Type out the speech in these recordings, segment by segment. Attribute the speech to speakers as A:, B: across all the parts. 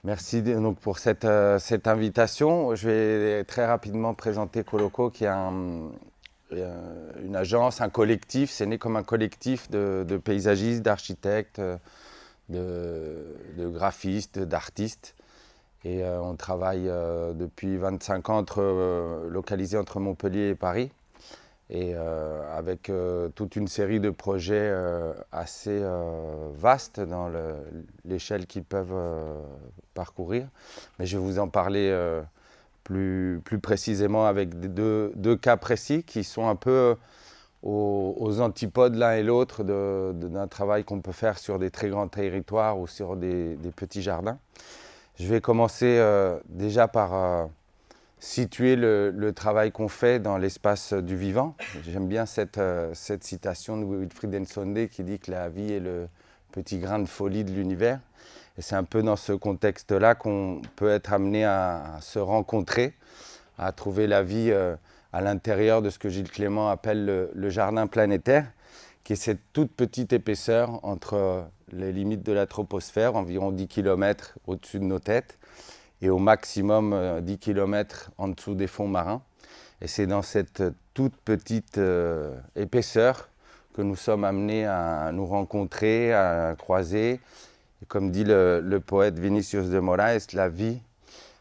A: Merci donc pour cette invitation. Je vais très rapidement présenter Coloco, qui est une agence, un collectif. C'est né comme un collectif de paysagistes, d'architectes, de graphistes, d'artistes. Et on travaille depuis 25 ans localisés entre Montpellier et Paris. Et avec toute une série de projets assez vastes dans l'échelle qu'ils peuvent parcourir. Mais je vais vous en parler plus précisément avec deux cas précis qui sont un peu aux antipodes l'un et l'autre d'un travail qu'on peut faire sur des très grands territoires ou sur des petits jardins. Je vais commencer déjà par situer le travail qu'on fait dans l'espace du vivant. J'aime bien cette citation de Wilfried Ensonde qui dit que la vie est le petit grain de folie de l'univers. Et c'est un peu dans ce contexte-là qu'on peut être amené à se rencontrer, à trouver la vie à l'intérieur de ce que Gilles Clément appelle le jardin planétaire, qui est cette toute petite épaisseur entre les limites de la troposphère, environ 10 km au-dessus de nos têtes, et au maximum 10 km en dessous des fonds marins. Et c'est dans cette toute petite épaisseur que nous sommes amenés à nous rencontrer, à croiser. Et comme dit le poète Vinicius de Moraes, la vie,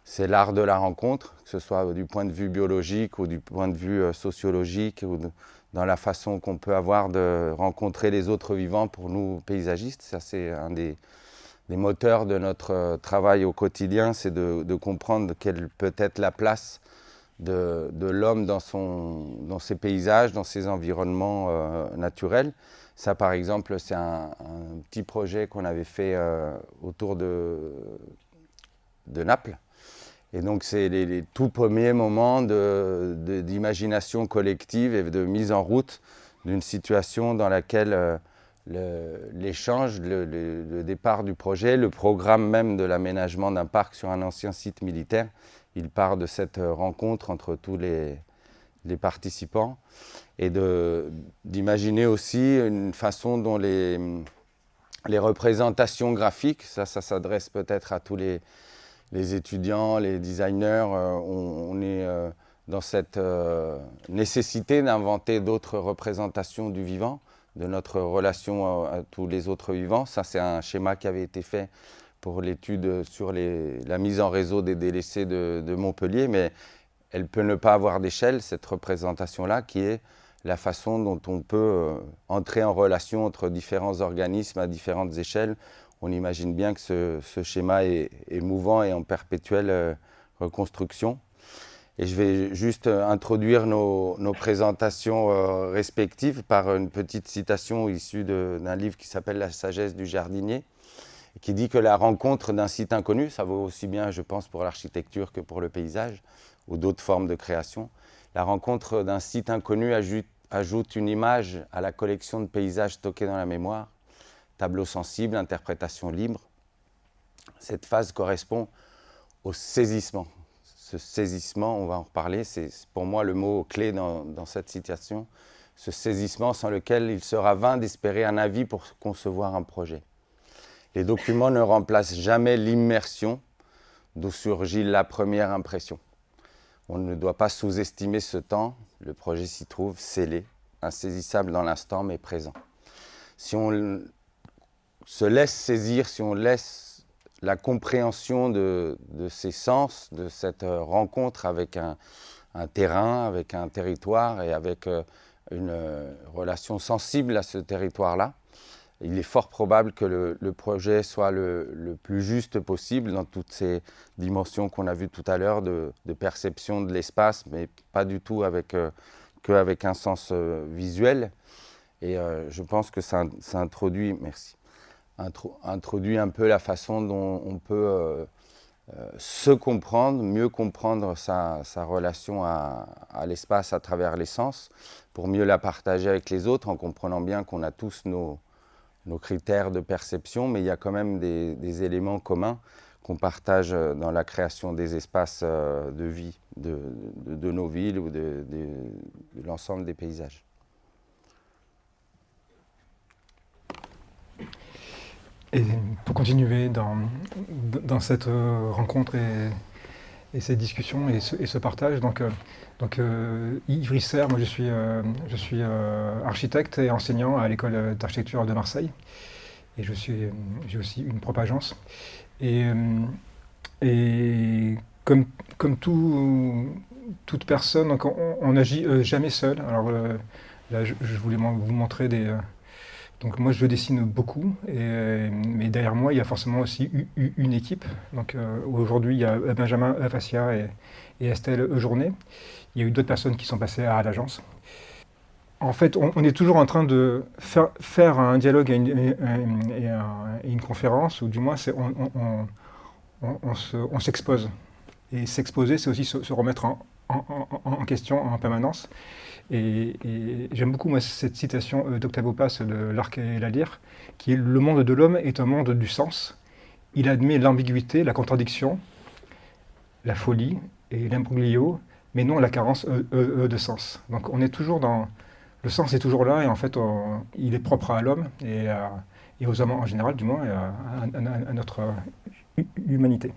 A: c'est l'art de la rencontre, que ce soit du point de vue biologique ou du point de vue sociologique, ou dans la façon qu'on peut avoir de rencontrer les autres vivants pour nous paysagistes. Ça, c'est un des moteurs de notre travail au quotidien, c'est de comprendre quelle peut être la place de l'homme dans ses paysages, dans ses environnements naturels. Ça, par exemple, c'est un petit projet qu'on avait fait autour de Naples. Et donc, c'est les tout premiers moments d'imagination collective et de mise en route d'une situation dans laquelle l'échange, le départ du projet, le programme même de l'aménagement d'un parc sur un ancien site militaire, il part de cette rencontre entre tous les participants et d'imaginer aussi une façon dont les représentations graphiques, ça s'adresse peut-être à tous les étudiants, les designers, on est dans cette nécessité d'inventer d'autres représentations du vivant, de notre relation à tous les autres vivants. Ça, c'est un schéma qui avait été fait pour l'étude sur la mise en réseau des délaissés de Montpellier, mais elle peut ne pas avoir d'échelle, cette représentation-là, qui est la façon dont on peut entrer en relation entre différents organismes à différentes échelles. On imagine bien que ce schéma est mouvant et en perpétuelle reconstruction. Et je vais juste introduire nos présentations respectives par une petite citation issue d'un livre qui s'appelle « La sagesse du jardinier », qui dit que la rencontre d'un site inconnu, ça vaut aussi bien, je pense, pour l'architecture que pour le paysage ou d'autres formes de création. La rencontre d'un site inconnu ajoute une image à la collection de paysages stockés dans la mémoire. Tableau sensible, interprétation libre. Cette phase correspond au saisissement. Ce saisissement, on va en reparler, c'est pour moi le mot clé dans cette citation. Ce saisissement sans lequel il sera vain d'espérer un avis pour concevoir un projet. Les documents ne remplacent jamais l'immersion d'où surgit la première impression. On ne doit pas sous-estimer ce temps, le projet s'y trouve scellé, insaisissable dans l'instant mais présent. Si on se laisse saisir, si on laisse la compréhension de ces sens, de cette rencontre avec un terrain, avec un territoire et avec une relation sensible à ce territoire-là, il est fort probable que le projet soit le plus juste possible dans toutes ces dimensions qu'on a vues tout à l'heure de perception de l'espace, mais pas du tout qu'avec un sens visuel. Et je pense que ça introduit, merci, introduit un peu la façon dont on peut se comprendre, mieux comprendre sa relation à l'espace à travers les sens, pour mieux la partager avec les autres, en comprenant bien qu'on a tous nos critères de perception, mais il y a quand même des éléments communs qu'on partage dans la création des espaces de vie de nos villes ou de l'ensemble des paysages.
B: Et pour continuer dans cette rencontre et cette discussion et ce partage, Yves Risser, moi je suis architecte et enseignant à l'école d'architecture de Marseille. Et j'ai aussi une propre agence. Et, et comme toute personne, donc on n'agit jamais seul. Alors là, je voulais vous montrer donc moi, je dessine beaucoup, mais derrière moi, il y a forcément aussi une équipe. Donc aujourd'hui, il y a Benjamin Fassia et Estelle Journet. Il y a eu d'autres personnes qui sont passées à l'agence. En fait, on est toujours en train de faire un dialogue et une conférence, ou du moins, on s'expose. Et s'exposer, c'est aussi se remettre en question en permanence. Et j'aime beaucoup moi, cette citation d'Octave Paz de L'Arc et la Lyre, qui est « Le monde de l'homme est un monde du sens. Il admet l'ambiguïté, la contradiction, la folie et l'imbroglio, mais non la carence de sens. » Donc on est toujours dans... Le sens est toujours là, et en fait, il est propre à l'homme, et aux hommes en général, du moins, et à notre humanité.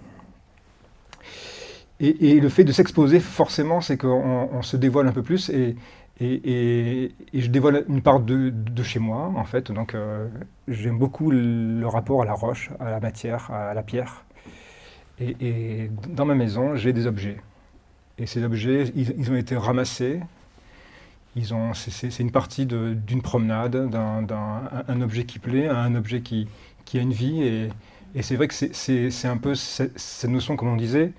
B: Et le fait de s'exposer, forcément, c'est qu'on se dévoile un peu plus, et je dévoile une part de chez moi, en fait. Donc, j'aime beaucoup le rapport à la roche, à la matière, à la pierre. Et dans ma maison, j'ai des objets. Et ces objets, ils ont été ramassés. C'est une partie d'une promenade, d'un objet qui plaît, un objet qui a une vie. Et c'est vrai que c'est un peu cette notion, comme on disait,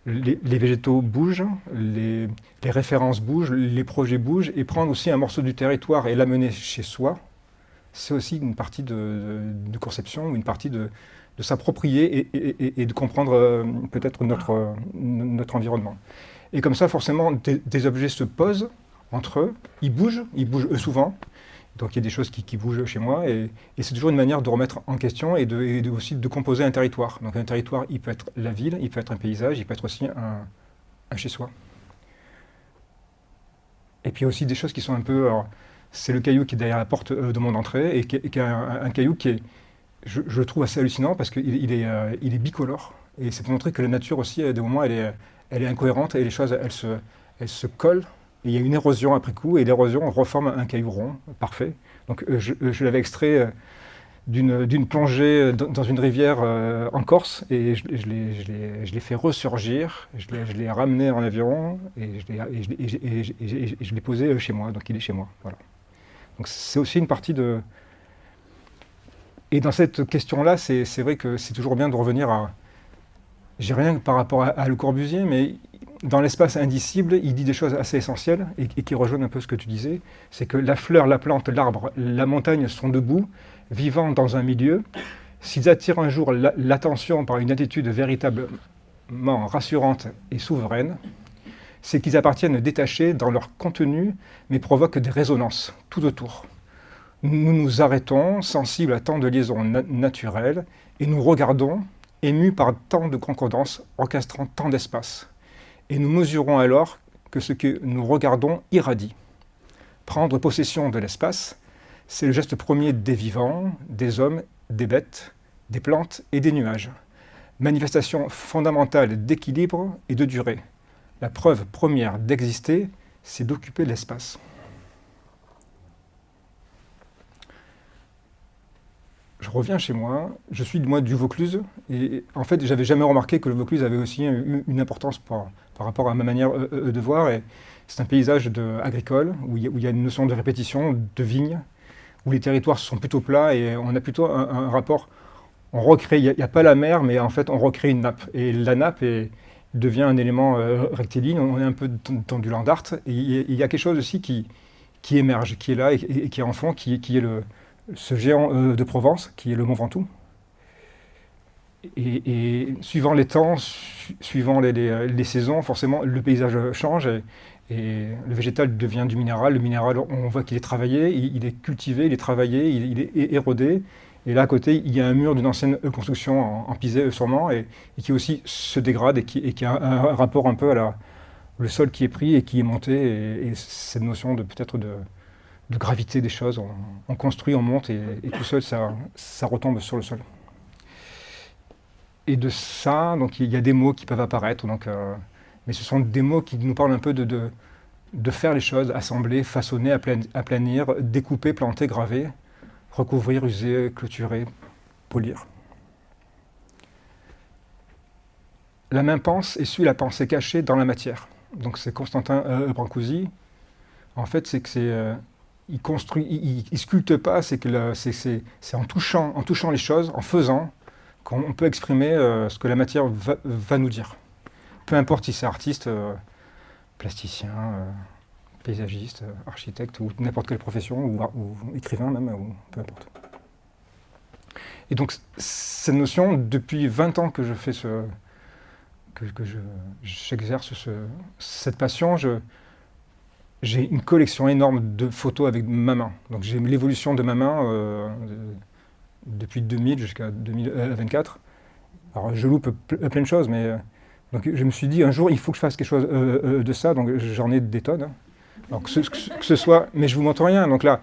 B: les végétaux bougent, les références bougent, les projets bougent, et prendre aussi un morceau du territoire et l'amener chez soi, c'est aussi une partie de conception, ou une partie de s'approprier et de comprendre peut-être notre environnement. Et comme ça, forcément, des objets se posent entre eux, ils bougent eux souvent, donc il y a des choses qui bougent chez moi, et c'est toujours une manière de remettre en question et aussi de composer un territoire. Donc un territoire, il peut être la ville, il peut être un paysage, il peut être aussi un chez-soi. Et puis il y a aussi des choses qui sont un peu... c'est le caillou qui est derrière la porte de mon entrée, et qui est un caillou qui est, je le trouve assez hallucinant, parce qu'il est bicolore, et c'est pour montrer que la nature aussi, à des moments, elle est incohérente, et les choses, elles se collent. Et il y a une érosion après coup, et l'érosion reforme un caillou rond, parfait. Donc je l'avais extrait d'une plongée dans une rivière en Corse, et je l'ai fait ressurgir, je l'ai ramené en avion, et je l'ai posé chez moi, donc il est chez moi. Voilà. Donc c'est aussi une partie de... Et dans cette question-là, c'est vrai que c'est toujours bien de revenir à... J'ai rien par rapport à Le Corbusier, mais... Dans l'espace indicible, il dit des choses assez essentielles et qui rejoignent un peu ce que tu disais. C'est que la fleur, la plante, l'arbre, la montagne sont debout, vivant dans un milieu. S'ils attirent un jour l'attention par une attitude véritablement rassurante et souveraine, c'est qu'ils appartiennent détachés dans leur contenu, mais provoquent des résonances tout autour. Nous nous arrêtons, sensibles à tant de liaisons naturelles, et nous regardons, émus par tant de concordances, orchestrant tant d'espace. Et nous mesurons alors que ce que nous regardons irradie. Prendre possession de l'espace, c'est le geste premier des vivants, des hommes, des bêtes, des plantes et des nuages. Manifestation fondamentale d'équilibre et de durée. La preuve première d'exister, c'est d'occuper l'espace. Je reviens chez moi, je suis moi du Vaucluse, et en fait j'avais jamais remarqué que le Vaucluse avait aussi une importance par rapport à ma manière de voir. Et c'est un paysage agricole où il y a une notion de répétition, de vignes, où les territoires sont plutôt plats, et on a plutôt un rapport, on recrée, il n'y a pas la mer, mais en fait on recrée une nappe, et la nappe devient un élément rectiligne, on est un peu dans du land art, et il y a quelque chose aussi qui émerge, qui est là et qui est en fond, qui est ce géant de Provence, qui est le Mont Ventoux. Et suivant les temps, suivant les saisons, forcément, le paysage change, et le végétal devient du minéral. Le minéral, on voit qu'il est travaillé, il est cultivé, il est travaillé, il est érodé. Et là, à côté, il y a un mur d'une ancienne construction en pisé sûrement, et qui aussi se dégrade, et qui a un rapport un peu à le sol qui est pris et qui est monté, et cette notion de peut-être de gravité des choses. On construit, on monte, et tout seul, ça retombe sur le sol. Et de ça, donc, il y a des mots qui peuvent apparaître, donc, mais ce sont des mots qui nous parlent un peu de faire les choses, assembler, façonner, aplanir, découper, planter, graver, recouvrir, user, clôturer, polir. La main pense et suit la pensée cachée dans la matière. Donc c'est Constantin Brancusi. En fait, c'est que il construit, il sculpte pas, c'est en touchant les choses, en faisant, qu'on peut exprimer ce que la matière va nous dire. Peu importe si c'est artiste, plasticien, paysagiste, architecte, ou n'importe quelle profession, ou écrivain même, ou peu importe. Et donc cette notion, depuis 20 ans que je fais j'exerce cette passion, j'ai une collection énorme de photos avec ma main. Donc j'ai l'évolution de ma main depuis 2000 jusqu'à 2024. Alors je loupe plein de choses, mais donc je me suis dit un jour il faut que je fasse quelque chose de ça. Donc j'en ai des tonnes. Alors que ce soit, mais je vous montre rien. Donc là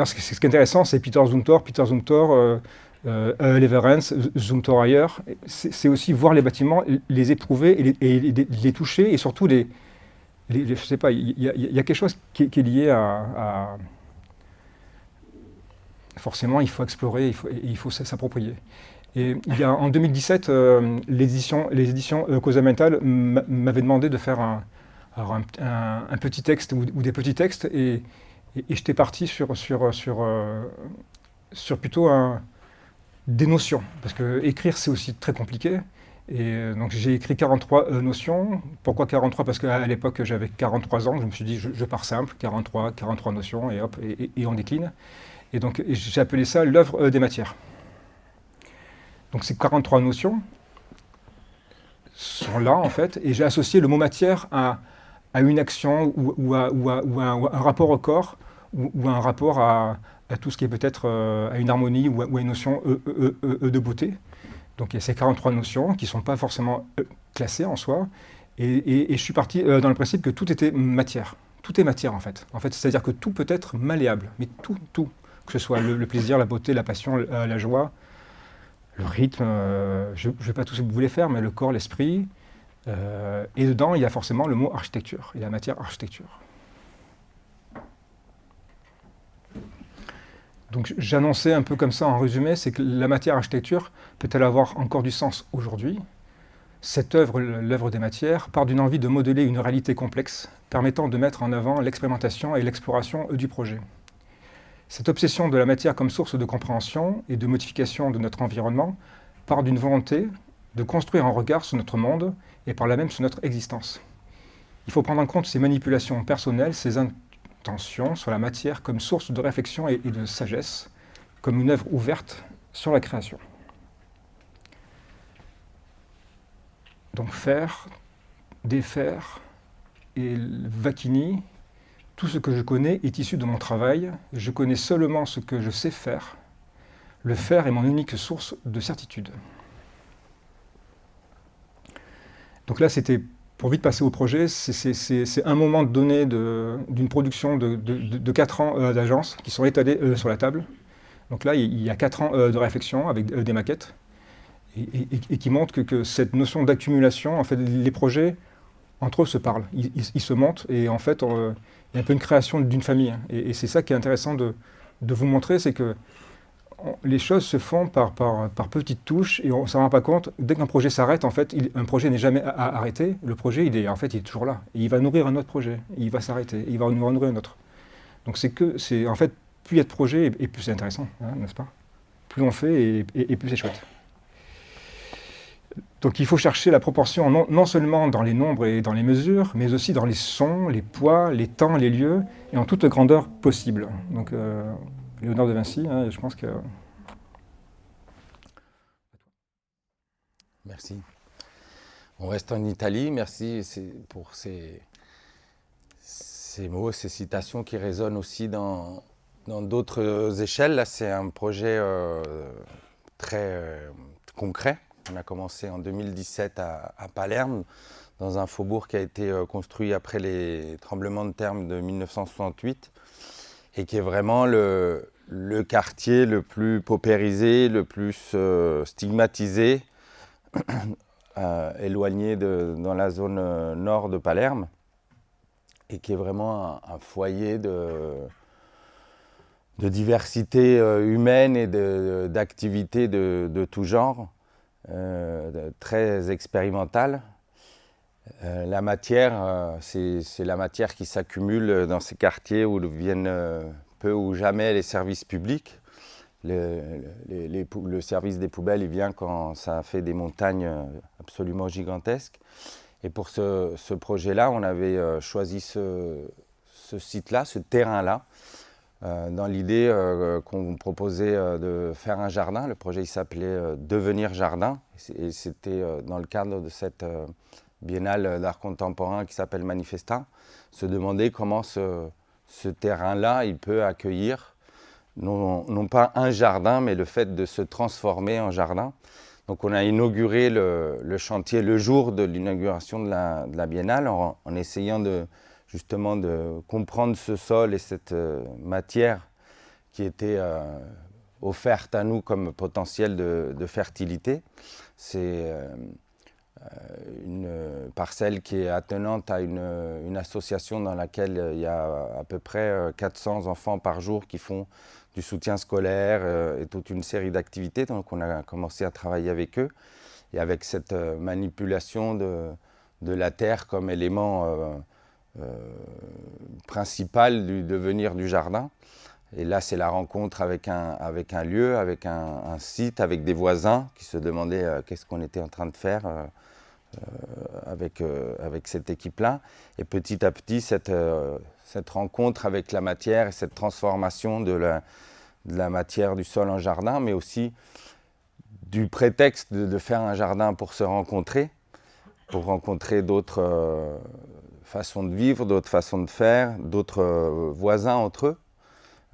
B: ce qui est intéressant, c'est Peter Zumthor, Leverens, Zumthor ailleurs. C'est aussi voir les bâtiments, les éprouver et les toucher, et surtout je sais pas, il y a quelque chose qui est lié à forcément, il faut explorer, il faut s'approprier. Et il y a, en 2017, les éditions Causa Mental m'avaient demandé de faire un petit texte ou des petits textes, et j'étais parti sur plutôt des notions, parce que écrire c'est aussi très compliqué. Et donc j'ai écrit 43 notions. Pourquoi 43? Parce qu'à l'époque j'avais 43 ans, je me suis dit je pars simple, 43 notions, et hop, et on décline. Et donc j'ai appelé ça l'œuvre des matières. Donc ces 43 notions sont là en fait, et j'ai associé le mot matière à une action ou à un rapport au corps, ou à un rapport à tout ce qui est peut-être à une harmonie ou à une notion de beauté. Donc il y a ces 43 notions qui ne sont pas forcément classées en soi, et je suis parti dans le principe que tout était matière. Tout est matière en fait. C'est-à-dire que tout peut être malléable, mais tout. Que ce soit le plaisir, la beauté, la passion, la joie, le rythme, je ne vais pas tout ce que vous voulez faire, mais le corps, l'esprit. Et dedans, il y a forcément le mot architecture, et la matière architecture. Donc j'annonçais un peu comme ça en résumé, c'est que la matière architecture peut-elle avoir encore du sens aujourd'hui? Cette œuvre, l'œuvre des matières, part d'une envie de modeler une réalité complexe, permettant de mettre en avant l'expérimentation et l'exploration du projet. Cette obsession de la matière comme source de compréhension et de modification de notre environnement part d'une volonté de construire un regard sur notre monde et par là même sur notre existence. Il faut prendre en compte ces manipulations personnelles, ces intentions sur la matière comme source de réflexion et de sagesse, comme une œuvre ouverte sur la création. Donc faire, défaire et Vakini, tout ce que je connais est issu de mon travail. Je connais seulement ce que je sais faire. Le faire est mon unique source de certitude. Donc là, c'était, pour vite passer au projet, c'est un moment donné d'une production de 4 ans d'agence qui sont étalés sur la table. Donc là, il y a 4 ans de réflexion avec des maquettes, et qui montrent que cette notion d'accumulation, en fait, les projets, entre eux, se parlent. Ils se montent, et en fait, il y a un peu une création d'une famille. Et c'est ça qui est intéressant de vous montrer, c'est que les choses se font par petites touches, et on ne s'en rend pas compte. Dès qu'un projet s'arrête, en fait, un projet n'est jamais arrêté. Le projet, il est toujours là. Et il va nourrir un autre projet. Il va s'arrêter. Et il va nourrir un autre. Donc en fait, plus il y a de projets, et plus c'est intéressant, hein, n'est-ce pas? Plus on fait, et plus c'est chouette. Donc il faut chercher la proportion non seulement dans les nombres et dans les mesures, mais aussi dans les sons, les poids, les temps, les lieux, et en toute grandeur possible. Donc Léonard de Vinci, hein, je pense que...
A: Merci. On reste en Italie. Merci pour ces mots, ces citations qui résonnent aussi dans d'autres échelles. Là, c'est un projet très concret. On a commencé en 2017 à Palerme, dans un faubourg qui a été construit après les tremblements de terre de 1968, et qui est vraiment le quartier le plus paupérisé, le plus stigmatisé éloigné dans la zone nord de Palerme, et qui est vraiment un foyer de diversité humaine et d'activités de tout genre, très expérimentale. La matière, c'est la matière qui s'accumule dans ces quartiers où viennent peu ou jamais les services publics. Le service des poubelles, il vient quand ça fait des montagnes absolument gigantesques. Et pour ce projet-là, on avait choisi ce site-là, ce terrain-là, dans l'idée qu'on proposait de faire un jardin. Le projet il s'appelait Devenir Jardin. Et c'était dans le cadre de cette biennale d'art contemporain qui s'appelle Manifesta. Se demander comment ce terrain-là il peut accueillir non pas un jardin, mais le fait de se transformer en jardin. Donc on a inauguré le chantier le jour de l'inauguration de la biennale en essayant justement de comprendre ce sol et cette matière qui était offerte à nous comme potentiel de fertilité. C'est une parcelle qui est attenante à une association dans laquelle il y a à peu près 400 enfants par jour qui font du soutien scolaire et toute une série d'activités. Donc on a commencé à travailler avec eux et avec cette manipulation de la terre comme élément principal du devenir du jardin. Et là, c'est la rencontre avec un lieu, avec un site, avec des voisins qui se demandaient qu'est-ce qu'on était en train de faire avec cette équipe-là. Et petit à petit, cette rencontre avec la matière et cette transformation de la matière du sol en jardin, mais aussi du prétexte de faire un jardin pour se rencontrer, pour rencontrer d'autres façons de vivre, d'autres façons de faire, d'autres voisins entre eux.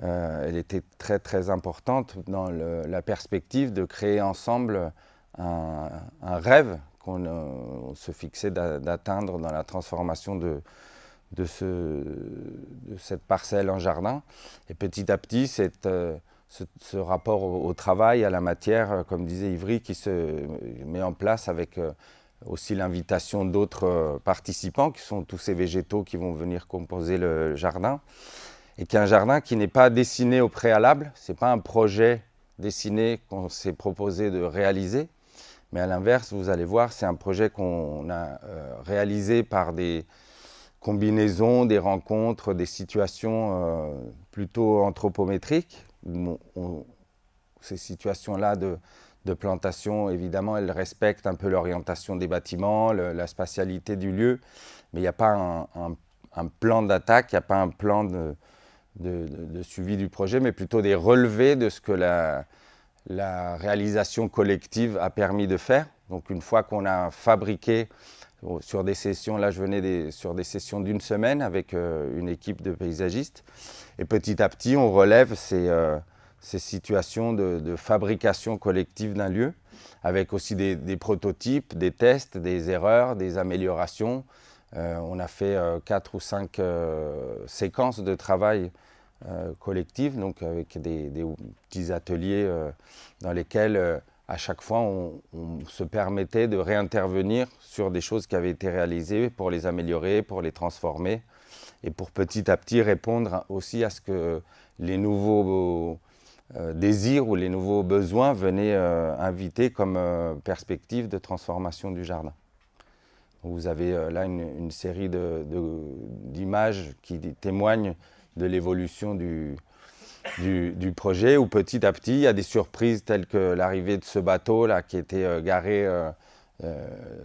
A: Elle était très très importante dans la perspective de créer ensemble un rêve qu'on se fixait d'atteindre dans la transformation de cette parcelle en jardin. Et petit à petit, ce rapport au travail, à la matière, comme disait Ivry, qui se met en place avec aussi l'invitation d'autres participants, qui sont tous ces végétaux qui vont venir composer le jardin. Et qui est un jardin qui n'est pas dessiné au préalable, ce n'est pas un projet dessiné qu'on s'est proposé de réaliser, mais à l'inverse, vous allez voir, c'est un projet qu'on a réalisé par des combinaisons, des rencontres, des situations plutôt anthropométriques. Ces situations-là de plantation, évidemment, elles respectent un peu l'orientation des bâtiments, la spatialité du lieu, mais il n'y a pas un plan d'attaque, il n'y a pas un plan de suivi du projet, mais plutôt des relevés de ce que la réalisation collective a permis de faire. Donc une fois qu'on a fabriqué sur des sessions, là je venais sur des sessions d'une semaine avec une équipe de paysagistes, et petit à petit on relève ces situations de fabrication collective d'un lieu, avec aussi des prototypes, des tests, des erreurs, des améliorations. On a fait 4 ou 5 séquences de travail collective, donc avec des petits ateliers dans lesquels à chaque fois on se permettait de réintervenir sur des choses qui avaient été réalisées pour les améliorer, pour les transformer et pour petit à petit répondre aussi à ce que les nouveaux désirs ou les nouveaux besoins venaient inviter comme perspective de transformation du jardin. Vous avez là une série d'images qui témoignent de l'évolution du projet, où petit à petit, il y a des surprises telles que l'arrivée de ce bateau-là qui était garé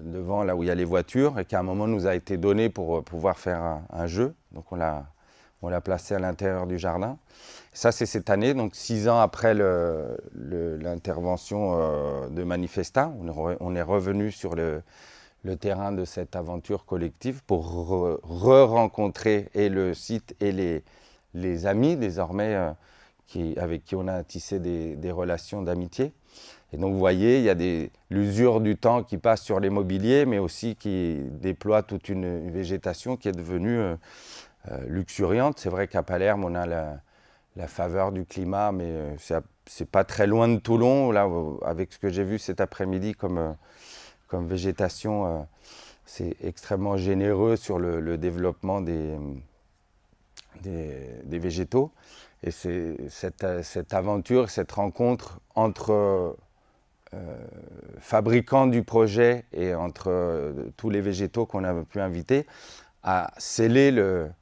A: devant là où il y a les voitures et qui à un moment nous a été donné pour pouvoir faire un jeu. Donc on l'a placé à l'intérieur du jardin. Et ça, c'est cette année, donc 6 ans après l'intervention de Manifesta. On est revenu sur le terrain de cette aventure collective pour re-rencontrer et le site et les amis désormais avec qui on a tissé des relations d'amitié. Et donc vous voyez, il y a l'usure du temps qui passe sur les mobiliers, mais aussi qui déploie toute une végétation qui est devenue luxuriante. C'est vrai qu'à Palerme, on a la faveur du climat, mais c'est pas très loin de Toulon, là, avec ce que j'ai vu cet après-midi comme végétation, c'est extrêmement généreux sur le développement des végétaux. Et c'est cette aventure, cette rencontre entre fabricants du projet et entre tous les végétaux qu'on a pu inviter a scellé le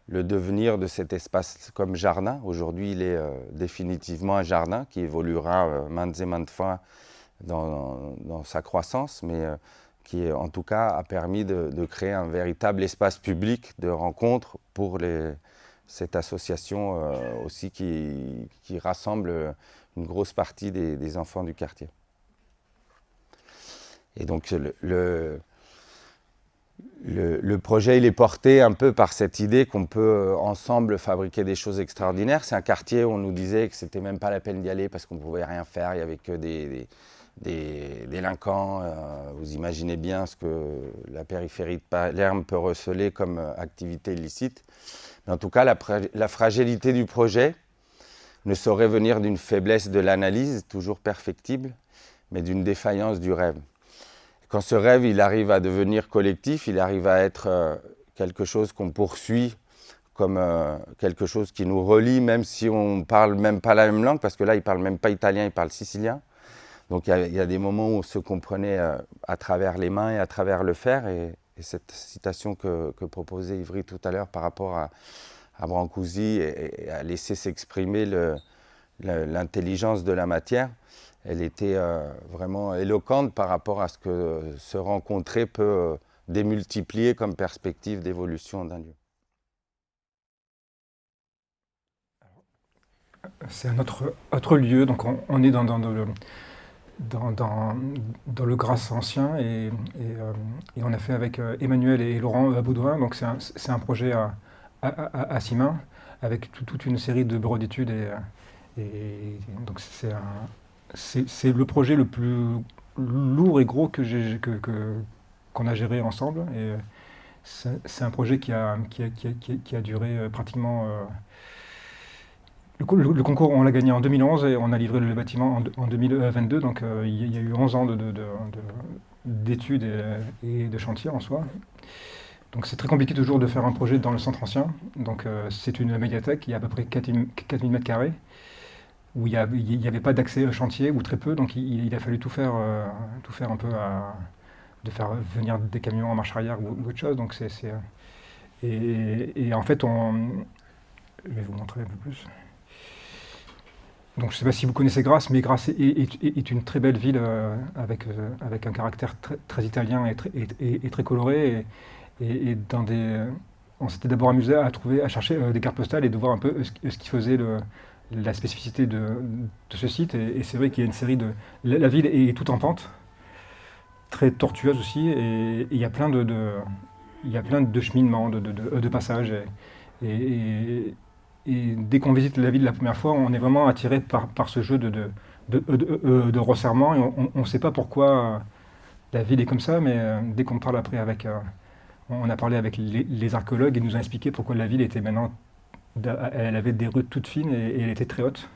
A: devenir de cet espace comme jardin. Aujourd'hui, il est définitivement un jardin qui évoluera maintes et maintes fois dans sa croissance, mais qui en tout cas a permis de créer un véritable espace public de rencontre pour cette association aussi qui rassemble une grosse partie des enfants du quartier. Et donc le projet, il est porté un peu par cette idée qu'on peut ensemble fabriquer des choses extraordinaires. C'est un quartier où on nous disait que c'était même pas la peine d'y aller parce qu'on ne pouvait rien faire, il n'y avait que des délinquants. Vous imaginez bien ce que la périphérie de Palerme peut receler comme activité illicite. Mais en tout cas, la fragilité du projet ne saurait venir d'une faiblesse de l'analyse, toujours perfectible, mais d'une défaillance du rêve. Quand ce rêve, il arrive à devenir collectif, il arrive à être quelque chose qu'on poursuit comme quelque chose qui nous relie, même si on ne parle même pas la même langue, parce que là, il ne parle même pas italien, il parle sicilien. Donc il y a des moments où on se comprenait à travers les mains et à travers le faire. Et cette citation que proposait Ivry tout à l'heure par rapport à Brancusi et à laisser s'exprimer l'intelligence de la matière, elle était vraiment éloquente par rapport à ce que se rencontrer peut démultiplier comme perspective d'évolution d'un lieu.
B: C'est un autre lieu, donc on est dans le Grasse ancien et on a fait avec Emmanuel et Laurent Baudouin, donc c'est un projet à 6 mains avec toute une série de bureaux d'études et donc c'est le projet le plus lourd et gros qu'on a géré ensemble. Et c'est un projet qui a duré pratiquement... Le concours, on l'a gagné en 2011 et on a livré le bâtiment en 2022. Donc il y a eu 11 ans d'études et de chantier en soi. Donc c'est très compliqué toujours de faire un projet dans le centre ancien. Donc c'est une médiathèque, il y a à peu près 4000 m², où il n'y avait pas d'accès chantier, ou très peu, donc il a fallu tout faire un peu, de faire venir des camions en marche arrière ou autre chose. Donc et en fait, je vais vous montrer un peu plus. Donc je ne sais pas si vous connaissez Grasse, mais Grasse est une très belle ville avec un caractère très italien et très coloré. Et on s'était d'abord amusé à chercher des cartes postales et de voir un peu ce qui faisait la spécificité de ce site. Et c'est vrai qu'il y a une série La ville est toute en pente, très tortueuse aussi, et il y a plein de cheminements, de passages. Et dès qu'on visite la ville la première fois, on est vraiment attiré par ce jeu de resserrement. Et on ne sait pas pourquoi la ville est comme ça, mais dès qu'on parle après on a parlé avec les archéologues, ils nous ont expliqué pourquoi la ville était maintenant... Elle avait des rues toutes fines et elle était très haute.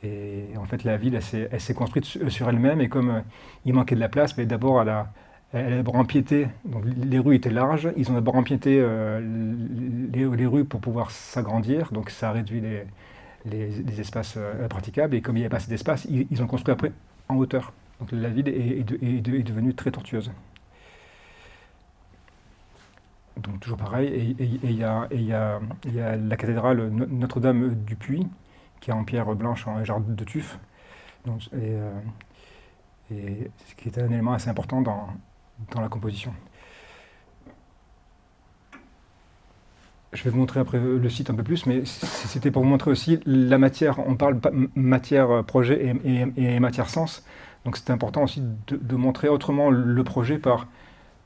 B: Et en fait, la ville, elle s'est construite sur elle-même. Et comme il manquait de la place, mais d'abord, elle a d'abord empiété. Donc les rues étaient larges. Ils ont d'abord empiété les rues pour pouvoir s'agrandir. Donc ça a réduit les espaces praticables. Et comme il n'y avait pas assez d'espace, ils ont construit après en hauteur. Donc la ville est devenue très tortueuse. Donc toujours pareil, et il y a la cathédrale Notre-Dame du Puy, qui est en pierre blanche en jarre de tuf, donc, et ce qui est un élément assez important dans la composition. Je vais vous montrer après le site un peu plus, mais c'était pour vous montrer aussi la matière. On parle matière projet et matière sens, donc c'est important aussi de montrer autrement le projet par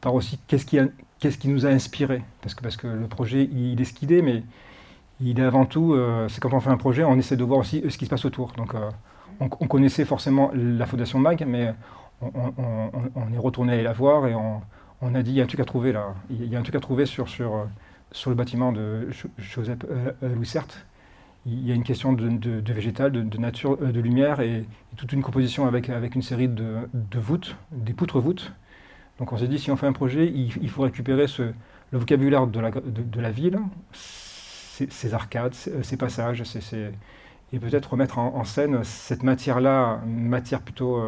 B: aussi qu'est-ce qui nous a inspiré, parce que le projet, il est ce qu'il est, mais il est avant tout, c'est quand on fait un projet, on essaie de voir aussi ce qui se passe autour. Donc on connaissait forcément la Fondation Mag, mais on est retourné aller la voir et on a dit, il y a un truc à trouver là, il y a un truc à trouver sur le bâtiment de Joseph Louis Sert. il y a une question de végétal, de nature, de lumière et toute une composition avec une série de voûtes, des poutres-voûtes. Donc on s'est dit, si on fait un projet, il faut récupérer le vocabulaire de la ville, ses arcades, ses passages, et peut-être remettre en scène cette matière-là, une matière plutôt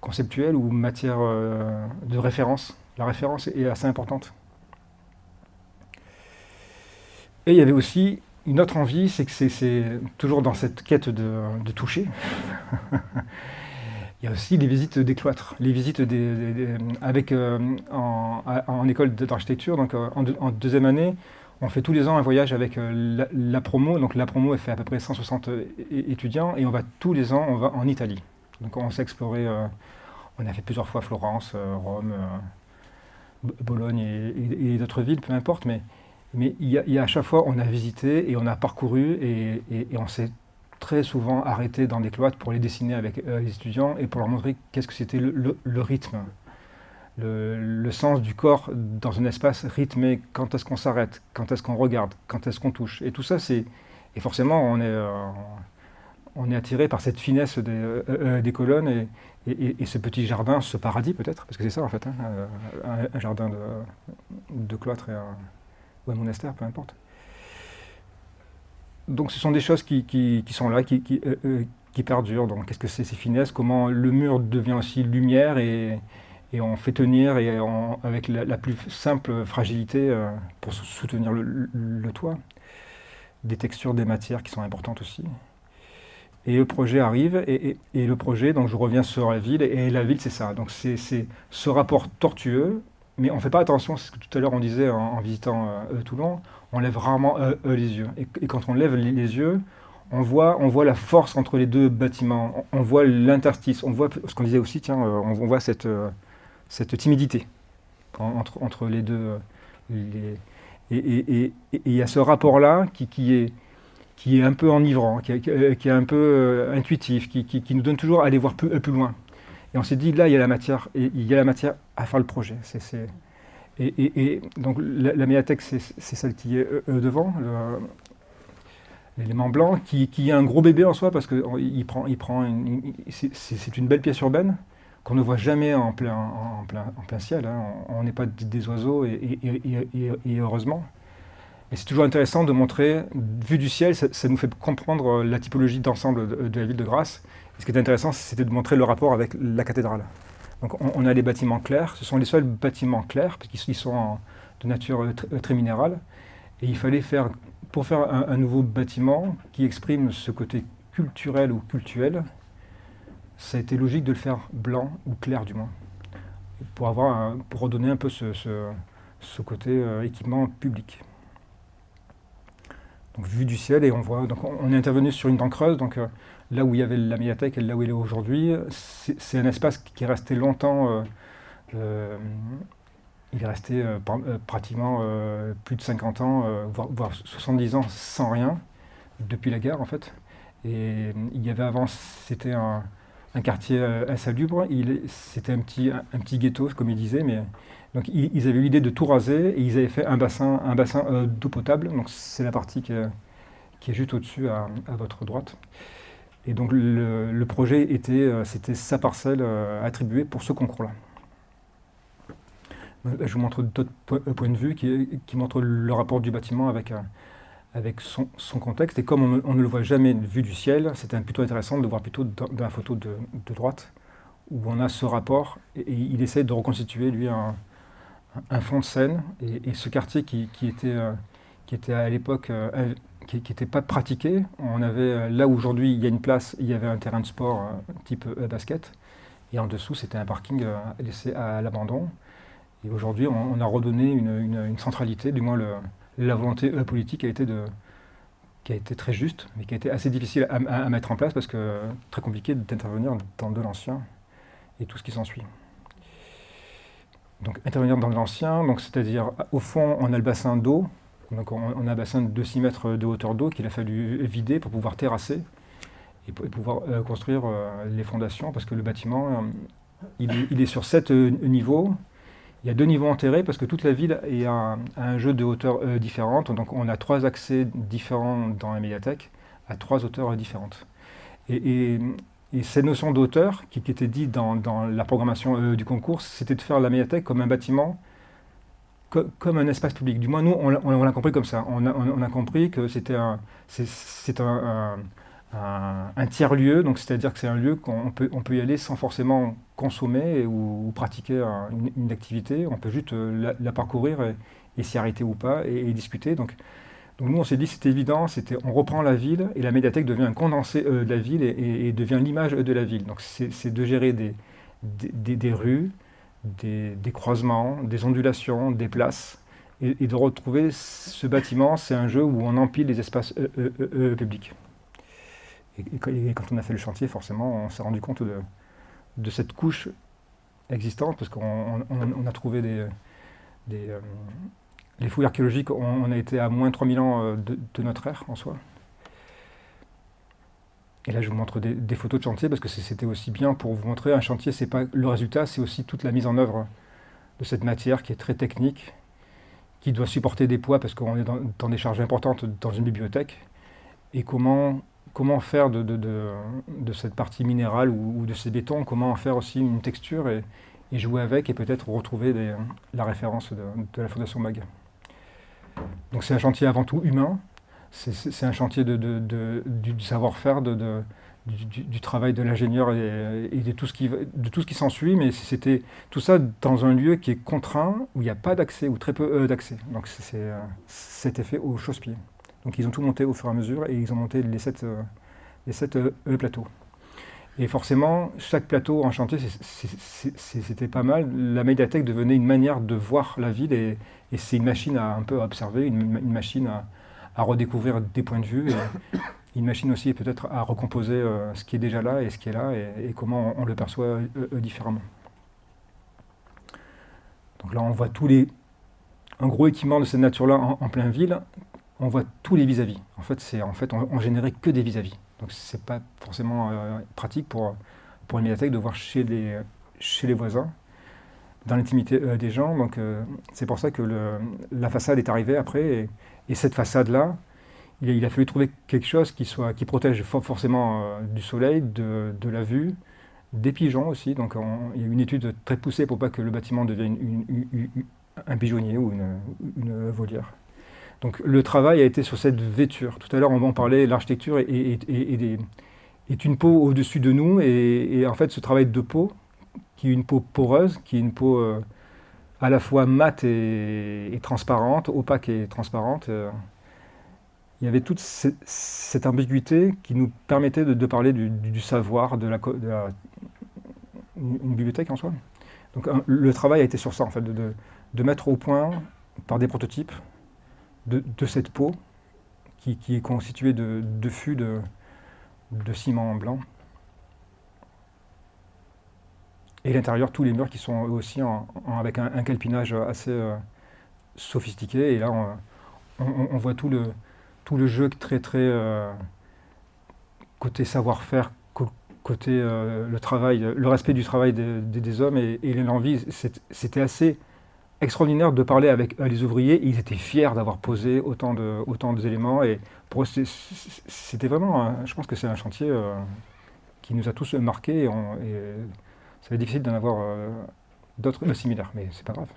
B: conceptuelle ou matière de référence. La référence est assez importante. Et il y avait aussi une autre envie, c'est que c'est toujours dans cette quête de toucher. Il y a aussi les visites des cloîtres, les visites en école d'architecture. Donc en deuxième année, on fait tous les ans un voyage avec la promo. Donc la promo, elle fait à peu près 160 étudiants et on va tous les ans, on va en Italie. Donc on s'est exploré, on a fait plusieurs fois Florence, Rome, Bologne et d'autres villes, peu importe. Mais il y a à chaque fois, on a visité et on a parcouru et on s'est très souvent arrêté dans des cloîtres pour les dessiner avec les étudiants et pour leur montrer qu'est-ce que c'était le rythme, le sens du corps dans un espace rythmé, quand est-ce qu'on s'arrête, quand est-ce qu'on regarde, quand est-ce qu'on touche. Et tout ça, et forcément, on est attiré par cette finesse des colonnes et ce petit jardin, ce paradis peut-être, parce que c'est ça en fait, hein, un jardin de cloître ou un monastère, peu importe. Donc ce sont des choses qui sont là, qui perdurent. Donc qu'est-ce que c'est ces finesses? Comment le mur devient aussi lumière et on fait tenir avec la plus simple fragilité pour soutenir le toit. Des textures, des matières qui sont importantes aussi. Et le projet arrive et le projet, donc je reviens sur la ville et la ville c'est ça. Donc c'est ce rapport tortueux. Mais on ne fait pas attention, c'est ce que tout à l'heure on disait en visitant Toulon, on lève rarement les yeux. Et quand on lève les yeux, on voit la force entre les deux bâtiments, on voit l'interstice, on voit ce qu'on disait aussi, tiens, on voit cette timidité entre les deux. Et il y a ce rapport-là qui est un peu enivrant, qui est un peu intuitif, qui nous donne toujours à aller voir plus loin. Et on s'est dit, là, il y a la matière à faire le projet. Et donc, la médiathèque, c'est celle qui est devant, l'élément blanc, qui est un gros bébé en soi, parce que c'est une belle pièce urbaine qu'on ne voit jamais en plein ciel. Hein. On n'est pas des oiseaux, et heureusement. Et c'est toujours intéressant de montrer, vue du ciel, ça nous fait comprendre la typologie d'ensemble de la ville de Grasse. Et ce qui est intéressant, c'était de montrer le rapport avec la cathédrale. Donc on a les bâtiments clairs, ce sont les seuls bâtiments clairs, parce qu'ils sont de nature très minérale. Et il fallait pour faire un nouveau bâtiment qui exprime ce côté culturel ou cultuel, ça a été logique de le faire blanc ou clair du moins, pour redonner un peu ce côté équipement public. Donc vue du ciel, et on est intervenu sur une dent creuse, donc là où il y avait la médiathèque et là où elle est aujourd'hui, c'est un espace qui est resté longtemps, il est resté pratiquement plus de 50 ans, voire 70 ans sans rien, depuis la guerre en fait. Et il y avait avant, c'était un quartier insalubre, c'était un petit ghetto, comme il disait, mais donc ils avaient eu l'idée de tout raser et ils avaient fait un bassin d'eau potable, donc c'est la partie qui est juste au-dessus à votre droite. Et donc le projet c'était sa parcelle attribuée pour ce concours-là. Là, je vous montre d'autres points de vue qui montrent le rapport du bâtiment avec son contexte. Et comme on ne le voit jamais vue du ciel, c'était plutôt intéressant de le voir plutôt dans la photo de droite, où on a ce rapport, et il essaie de reconstituer, lui, un fond de scène, et ce quartier qui était à l'époque, qui n'était pas pratiqué. On avait, là où aujourd'hui il y a une place, il y avait un terrain de sport type basket, et en dessous c'était un parking laissé à l'abandon. Et aujourd'hui on a redonné une centralité, du moins la volonté politique qui a été très juste, mais qui a été assez difficile à mettre en place, parce que très compliqué d'intervenir dans de l'ancien et tout ce qui s'ensuit. Donc intervenir dans l'ancien, c'est-à-dire au fond on a le bassin d'eau, donc on a un bassin de 6 mètres de hauteur d'eau qu'il a fallu vider pour pouvoir terrasser et pouvoir construire les fondations, parce que le bâtiment il est sur 7 niveaux. Il y a 2 niveaux enterrés parce que toute la ville a un jeu de hauteur différentes, donc on a 3 accès différents dans la médiathèque, à 3 auteurs différentes. Et cette notion d'auteur, qui était dit dans la programmation du concours, c'était de faire la médiathèque comme un bâtiment, comme un espace public. Du moins, nous, on l'a compris comme ça. On a compris que c'est un tiers-lieu, donc c'est-à-dire que c'est un lieu qu'on peut y aller sans forcément consommer ou pratiquer une activité. On peut juste la parcourir et s'y arrêter ou pas et discuter. Donc nous, on s'est dit c'était évident, on reprend la ville et la médiathèque devient un condensé de la ville et devient l'image de la ville. Donc c'est de gérer des rues, des croisements, des ondulations, des places et de retrouver ce bâtiment. C'est un jeu où on empile les espaces publics. Et quand on a fait le chantier, forcément, on s'est rendu compte de cette couche existante, parce qu'on a trouvé les fouilles archéologiques, on a été à moins 3000 ans de notre ère en soi. Et là, je vous montre des photos de chantier, parce que c'était aussi bien pour vous montrer un chantier, c'est pas le résultat, c'est aussi toute la mise en œuvre de cette matière qui est très technique, qui doit supporter des poids, parce qu'on est dans des charges importantes dans une bibliothèque, et comment faire de cette partie minérale ou de ces bétons, comment en faire aussi une texture et jouer avec et peut-être retrouver la référence de la Fondation MAG. Donc c'est un chantier avant tout humain, c'est un chantier du savoir-faire, du travail de l'ingénieur et de tout ce qui s'ensuit, mais c'était tout ça dans un lieu qui est contraint, où il n'y a pas d'accès ou très peu d'accès. Donc c'était fait au chausse-pied. Donc ils ont tout monté au fur et à mesure et ils ont monté les 7 plateaux. Et forcément, chaque plateau en chantier, c'était pas mal. La médiathèque devenait une manière de voir la ville et c'est une machine à un peu observer, une machine à redécouvrir des points de vue, et une machine aussi peut-être à recomposer ce qui est déjà là et ce qui est là et comment on le perçoit différemment. Donc là, on voit un gros équipement de cette nature-là en plein ville. On voit tous les vis-à-vis. En fait, on générait que des vis-à-vis. Donc, c'est pas forcément pratique pour une médiathèque de voir chez les voisins, dans l'intimité des gens. Donc, c'est pour ça que la façade est arrivée après. Et cette façade-là, il a fallu trouver quelque chose qui protège forcément du soleil, de la vue, des pigeons aussi. Donc, il y a une étude très poussée pour pas que le bâtiment devienne un pigeonnier ou une volière. Donc le travail a été sur cette vêture. Tout à l'heure, on parlait, l'architecture est une peau au-dessus de nous. Et en fait, ce travail de peau, qui est une peau poreuse, qui est une peau à la fois mate et transparente, opaque et transparente, il y avait toute cette ambiguïté qui nous permettait de parler du savoir, une bibliothèque en soi. Donc le travail a été sur ça, en fait, de mettre au point, par des prototypes, de cette peau qui est constituée de fûts de ciment blanc. Et l'intérieur, tous les murs qui sont aussi avec un calpinage assez sophistiqué. Et là, on voit tout le jeu très côté savoir-faire, côté le travail, le respect du travail des hommes et l'envie. C'était assez extraordinaire de parler avec les ouvriers. Ils étaient fiers d'avoir posé autant d'éléments et pour eux c'était vraiment, je pense que c'est un chantier qui nous a tous marqués et ça va être difficile d'en avoir d'autres similaires, mais c'est pas grave.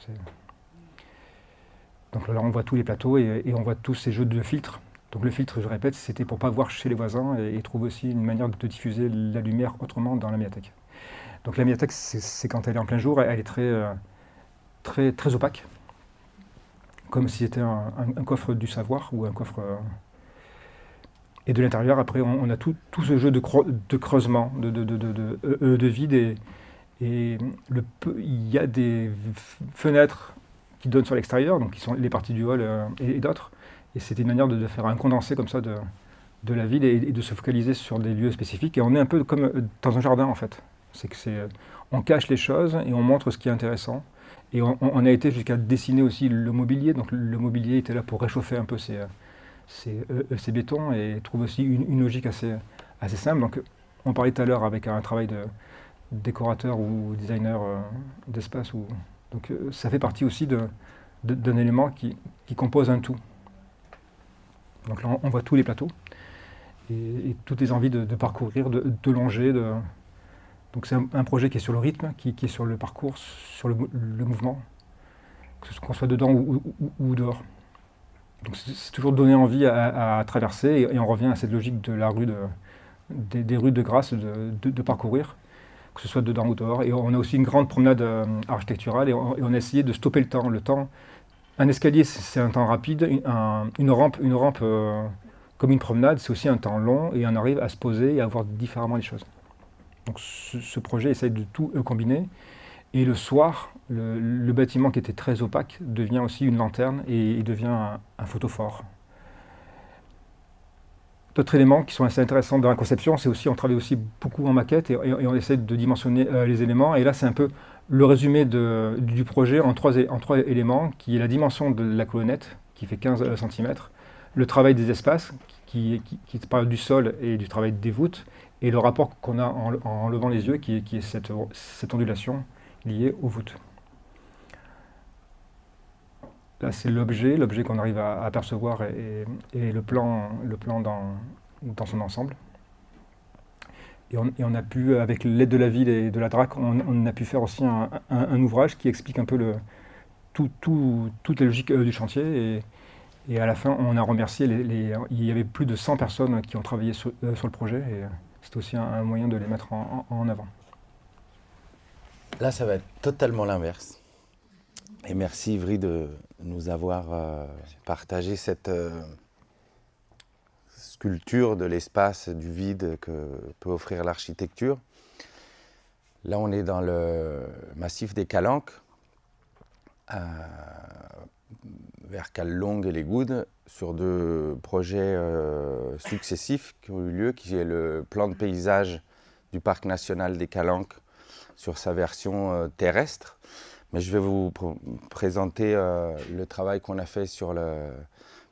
B: Donc là on voit tous les plateaux et on voit tous ces jeux de filtres. Donc le filtre, je répète, c'était pour pas voir chez les voisins et trouver aussi une manière de diffuser la lumière autrement dans la médiathèque. Donc la médiathèque, c'est quand elle est en plein jour, elle est très opaque, comme si c'était un coffre du savoir ou un coffre. Et de l'intérieur, après, on a tout ce jeu de creusement, de vide, et il y a des fenêtres qui donnent sur l'extérieur, donc qui sont les parties du hall et d'autres. Et c'était une manière de faire un condensé comme ça de la ville et de se focaliser sur des lieux spécifiques. Et on est un peu comme dans un jardin, en fait. On cache les choses et on montre ce qui est intéressant. Et on a été jusqu'à dessiner aussi le mobilier. Donc le mobilier était là pour réchauffer un peu ces bétons et trouve aussi une logique assez simple. Donc on parlait tout à l'heure avec un travail de décorateur ou designer d'espace. Donc ça fait partie aussi d'un élément qui compose un tout. Donc là on voit tous les plateaux. et toutes les envies de parcourir, de longer. Donc c'est un projet qui est sur le rythme, qui est sur le parcours, sur le mouvement, qu'on soit dedans ou dehors. Donc c'est toujours donner envie à traverser, et on revient à cette logique de la rue, des rues de Grasse, de parcourir, que ce soit dedans ou dehors. Et on a aussi une grande promenade architecturale, et on a essayé de stopper le temps. Un escalier, c'est un temps rapide, une rampe comme une promenade, c'est aussi un temps long, et on arrive à se poser et à voir différemment les choses. Donc ce projet essaye de tout combiner. Et le soir, le bâtiment qui était très opaque devient aussi une lanterne, et il devient un photophore. D'autres éléments qui sont assez intéressants dans la conception, c'est aussi, on travaille aussi beaucoup en maquette, et on essaie de dimensionner les éléments. Et là, c'est un peu le résumé du projet en trois éléments, qui est la dimension de la colonnette, qui fait 15 cm, le travail des espaces, qui parle du sol et du travail des voûtes, et le rapport qu'on a en levant les yeux, qui est cette ondulation liée aux voûtes. Là, c'est l'objet qu'on arrive à apercevoir, et le plan dans son ensemble. Et on a pu, avec l'aide de la ville et de la DRAC, on a pu faire aussi un ouvrage qui explique un peu toute la logique du chantier. Et à la fin, on a remercié il y avait plus de 100 personnes qui ont travaillé sur le projet, et c'était aussi un moyen de les mettre en avant.
A: Là, ça va être totalement l'inverse. Et merci Ivry de nous avoir partagé cette sculpture de l'espace, du vide que peut offrir l'architecture. Là, on est dans le massif des Calanques, vers Callelongue et les Goudes, sur 2 projets successifs qui ont eu lieu, qui est le plan de paysage du parc national des Calanques sur sa version terrestre. Mais je vais vous présenter le travail qu'on a fait sur le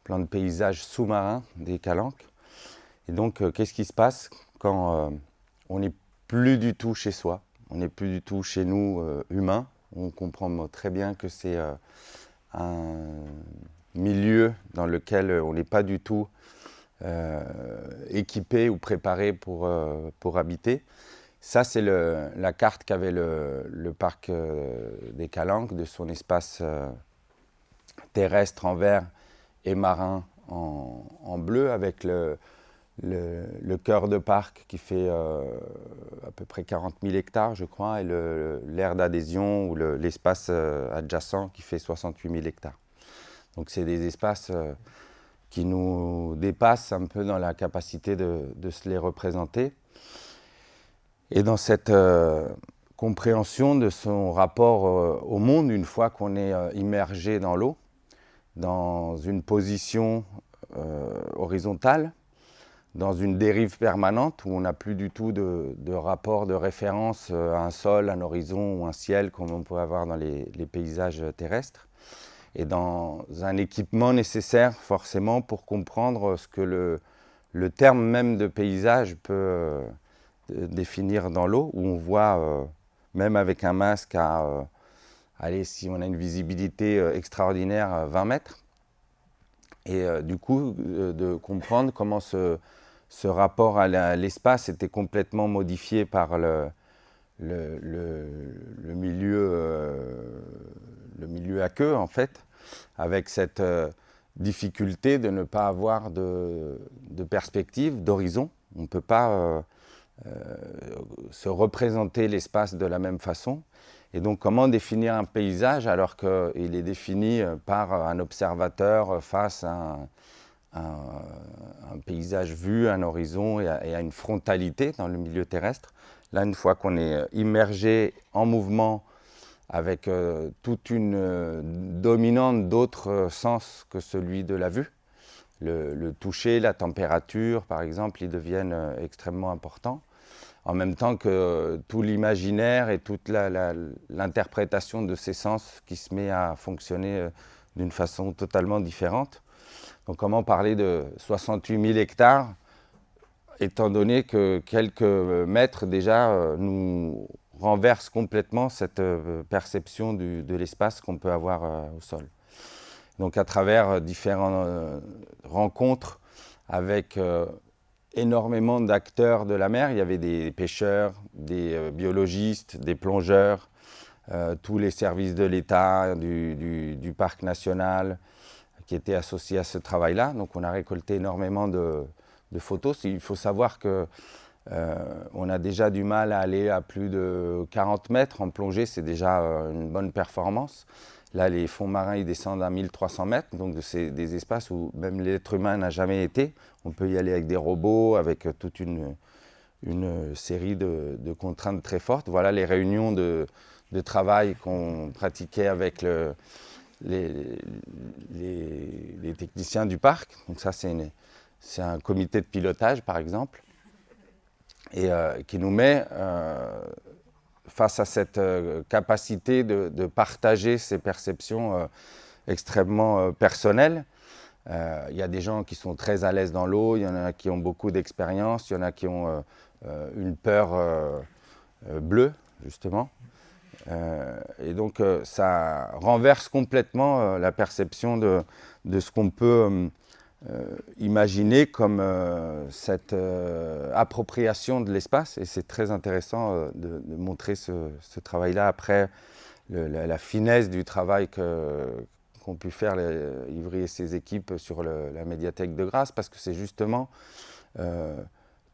A: plan de paysage sous-marin des Calanques. Et donc, qu'est-ce qui se passe quand on n'est plus du tout chez soi, on n'est plus du tout chez nous humains? On comprend très bien que c'est un milieu dans lequel on n'est pas du tout équipé ou préparé pour habiter. Ça, c'est la carte qu'avait le parc des Calanques, de son espace terrestre en vert et marin en bleu, avec le cœur de parc qui fait à peu près 40 000 hectares, je crois, et l'aire d'adhésion ou l'espace adjacent qui fait 68 000 hectares. Donc c'est des espaces qui nous dépassent un peu dans la capacité de se les représenter. Et dans cette compréhension de son rapport au monde, une fois qu'on est immergé dans l'eau, dans une position horizontale, dans une dérive permanente où on n'a plus du tout de rapport de référence à un sol, un horizon ou un ciel comme on peut avoir dans les paysages terrestres, et dans un équipement nécessaire forcément pour comprendre ce que le terme même de paysage peut définir dans l'eau, où on voit, même avec un masque si on a une visibilité extraordinaire, 20 mètres. Et du coup, de comprendre comment ce rapport à l'espace était complètement modifié par le milieu aqueux, en fait, avec cette difficulté de ne pas avoir de perspective, d'horizon. On ne peut pas se représenter l'espace de la même façon. Et donc, comment définir un paysage alors qu'il est défini par un observateur face à un paysage vu, un horizon et à une frontalité dans le milieu terrestre. Là, une fois qu'on est immergé en mouvement avec toute une dominante d'autres sens que celui de la vue, le toucher, la température, par exemple, ils deviennent extrêmement importants. En même temps que tout l'imaginaire et toute l'interprétation de ces sens qui se met à fonctionner d'une façon totalement différente. Donc comment parler de 68 000 hectares, étant donné que quelques mètres déjà nous renversent complètement cette perception de l'espace qu'on peut avoir au sol. Donc à travers différentes rencontres avec énormément d'acteurs de la mer. Il y avait des pêcheurs, des biologistes, des plongeurs, tous les services de l'État, du parc national qui étaient associés à ce travail-là. Donc on a récolté énormément de photos. Il faut savoir que on a déjà du mal à aller à plus de 40 mètres en plongée, c'est déjà une bonne performance. Là, les fonds marins ils descendent à 1300 mètres, donc c'est des espaces où même l'être humain n'a jamais été. On peut y aller avec des robots, avec toute une série de contraintes très fortes. Voilà les réunions de travail qu'on pratiquait avec les techniciens du parc. Donc ça, c'est un comité de pilotage, par exemple, et qui nous met face à cette capacité de partager ces perceptions extrêmement personnelles. Il y a des gens qui sont très à l'aise dans l'eau, il y en a qui ont beaucoup d'expérience, il y en a qui ont une peur bleue, justement. Et donc ça renverse complètement la perception de ce qu'on peut imaginer comme cette appropriation de l'espace. Et c'est très intéressant de montrer ce travail-là après la finesse du travail qu'ont pu faire Ivry et ses équipes sur la médiathèque de Grasse, parce que c'est justement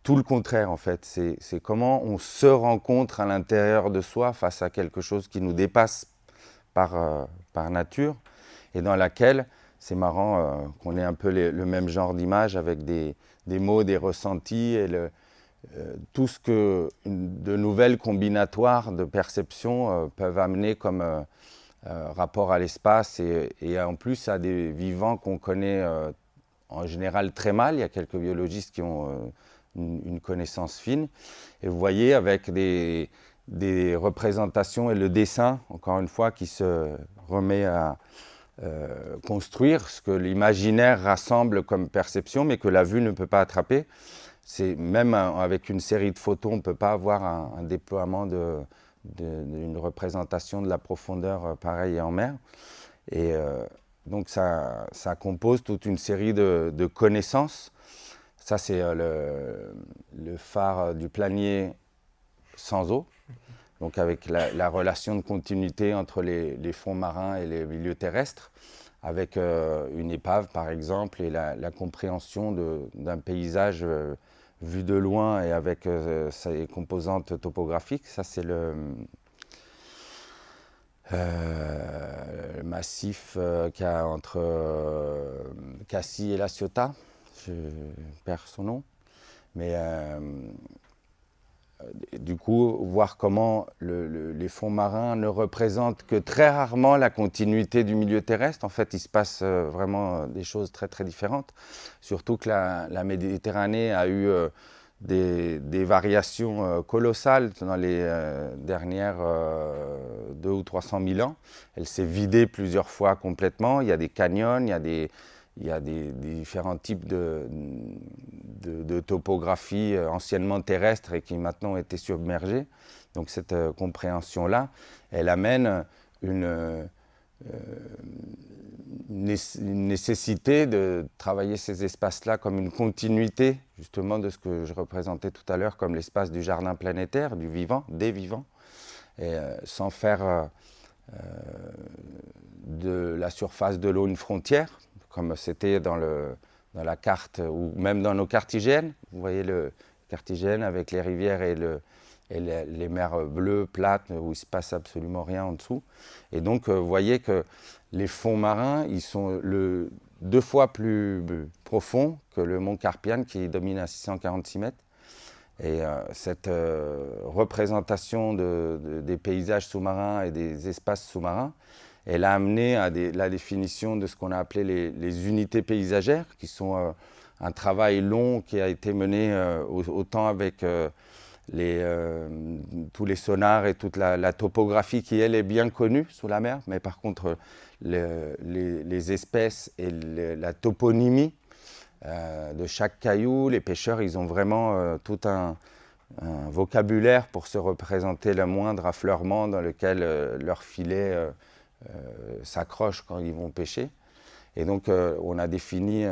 A: tout le contraire en fait. C'est comment on se rencontre à l'intérieur de soi face à quelque chose qui nous dépasse par nature, et dans laquelle c'est marrant qu'on ait un peu le même genre d'image avec des mots, des ressentis et tout ce que de nouvelles combinatoires de perceptions peuvent amener comme rapport à l'espace et en plus à des vivants qu'on connaît en général très mal. Il y a quelques biologistes qui ont une connaissance fine. Et vous voyez avec des représentations et le dessin, encore une fois, qui se remet à construire ce que l'imaginaire rassemble comme perception, mais que la vue ne peut pas attraper. Même avec une série de photos, on ne peut pas avoir un déploiement d'une représentation de la profondeur pareille en mer. Et donc ça compose toute une série de connaissances. Ça, c'est le phare du Planier sans eau, donc avec la relation de continuité entre les fonds marins et les milieux terrestres, avec une épave par exemple, et la compréhension d'un paysage vu de loin et avec ses composantes topographiques. Ça, c'est le massif qu'il y a entre Cassis et La Ciotat. Je perds son nom. Mais du coup, voir comment les fonds marins ne représentent que très rarement la continuité du milieu terrestre. En fait, il se passe vraiment des choses très très différentes. Surtout que la Méditerranée a eu des variations colossales dans les dernières 200 ou 300 000 ans. Elle s'est vidée plusieurs fois complètement. Il y a des canyons, il y a des différents types de topographie anciennement terrestre et qui maintenant ont été submergées. Donc cette compréhension-là, elle amène une nécessité de travailler ces espaces-là comme une continuité justement de ce que je représentais tout à l'heure comme l'espace du jardin planétaire, du vivant, des vivants, et sans faire de la surface de l'eau une frontière, comme c'était dans la carte ou même dans nos cartes IGN. Vous voyez le carte IGN avec les rivières et les mers bleues, plates, où il ne se passe absolument rien en dessous. Et donc, vous voyez que les fonds marins, ils sont 2 fois plus profonds que le mont Carpiane qui domine à 646 mètres. Et cette représentation des paysages sous-marins et des espaces sous-marins, elle a amené à la définition de ce qu'on a appelé les unités paysagères, qui sont un travail long qui a été mené autant avec tous les sonars et toute la topographie qui, elle, est bien connue sous la mer, mais par contre, les espèces et la toponymie de chaque caillou, les pêcheurs, ils ont vraiment tout un vocabulaire pour se représenter le moindre affleurement dans lequel leur filet s'accroche quand ils vont pêcher. Et donc, on a défini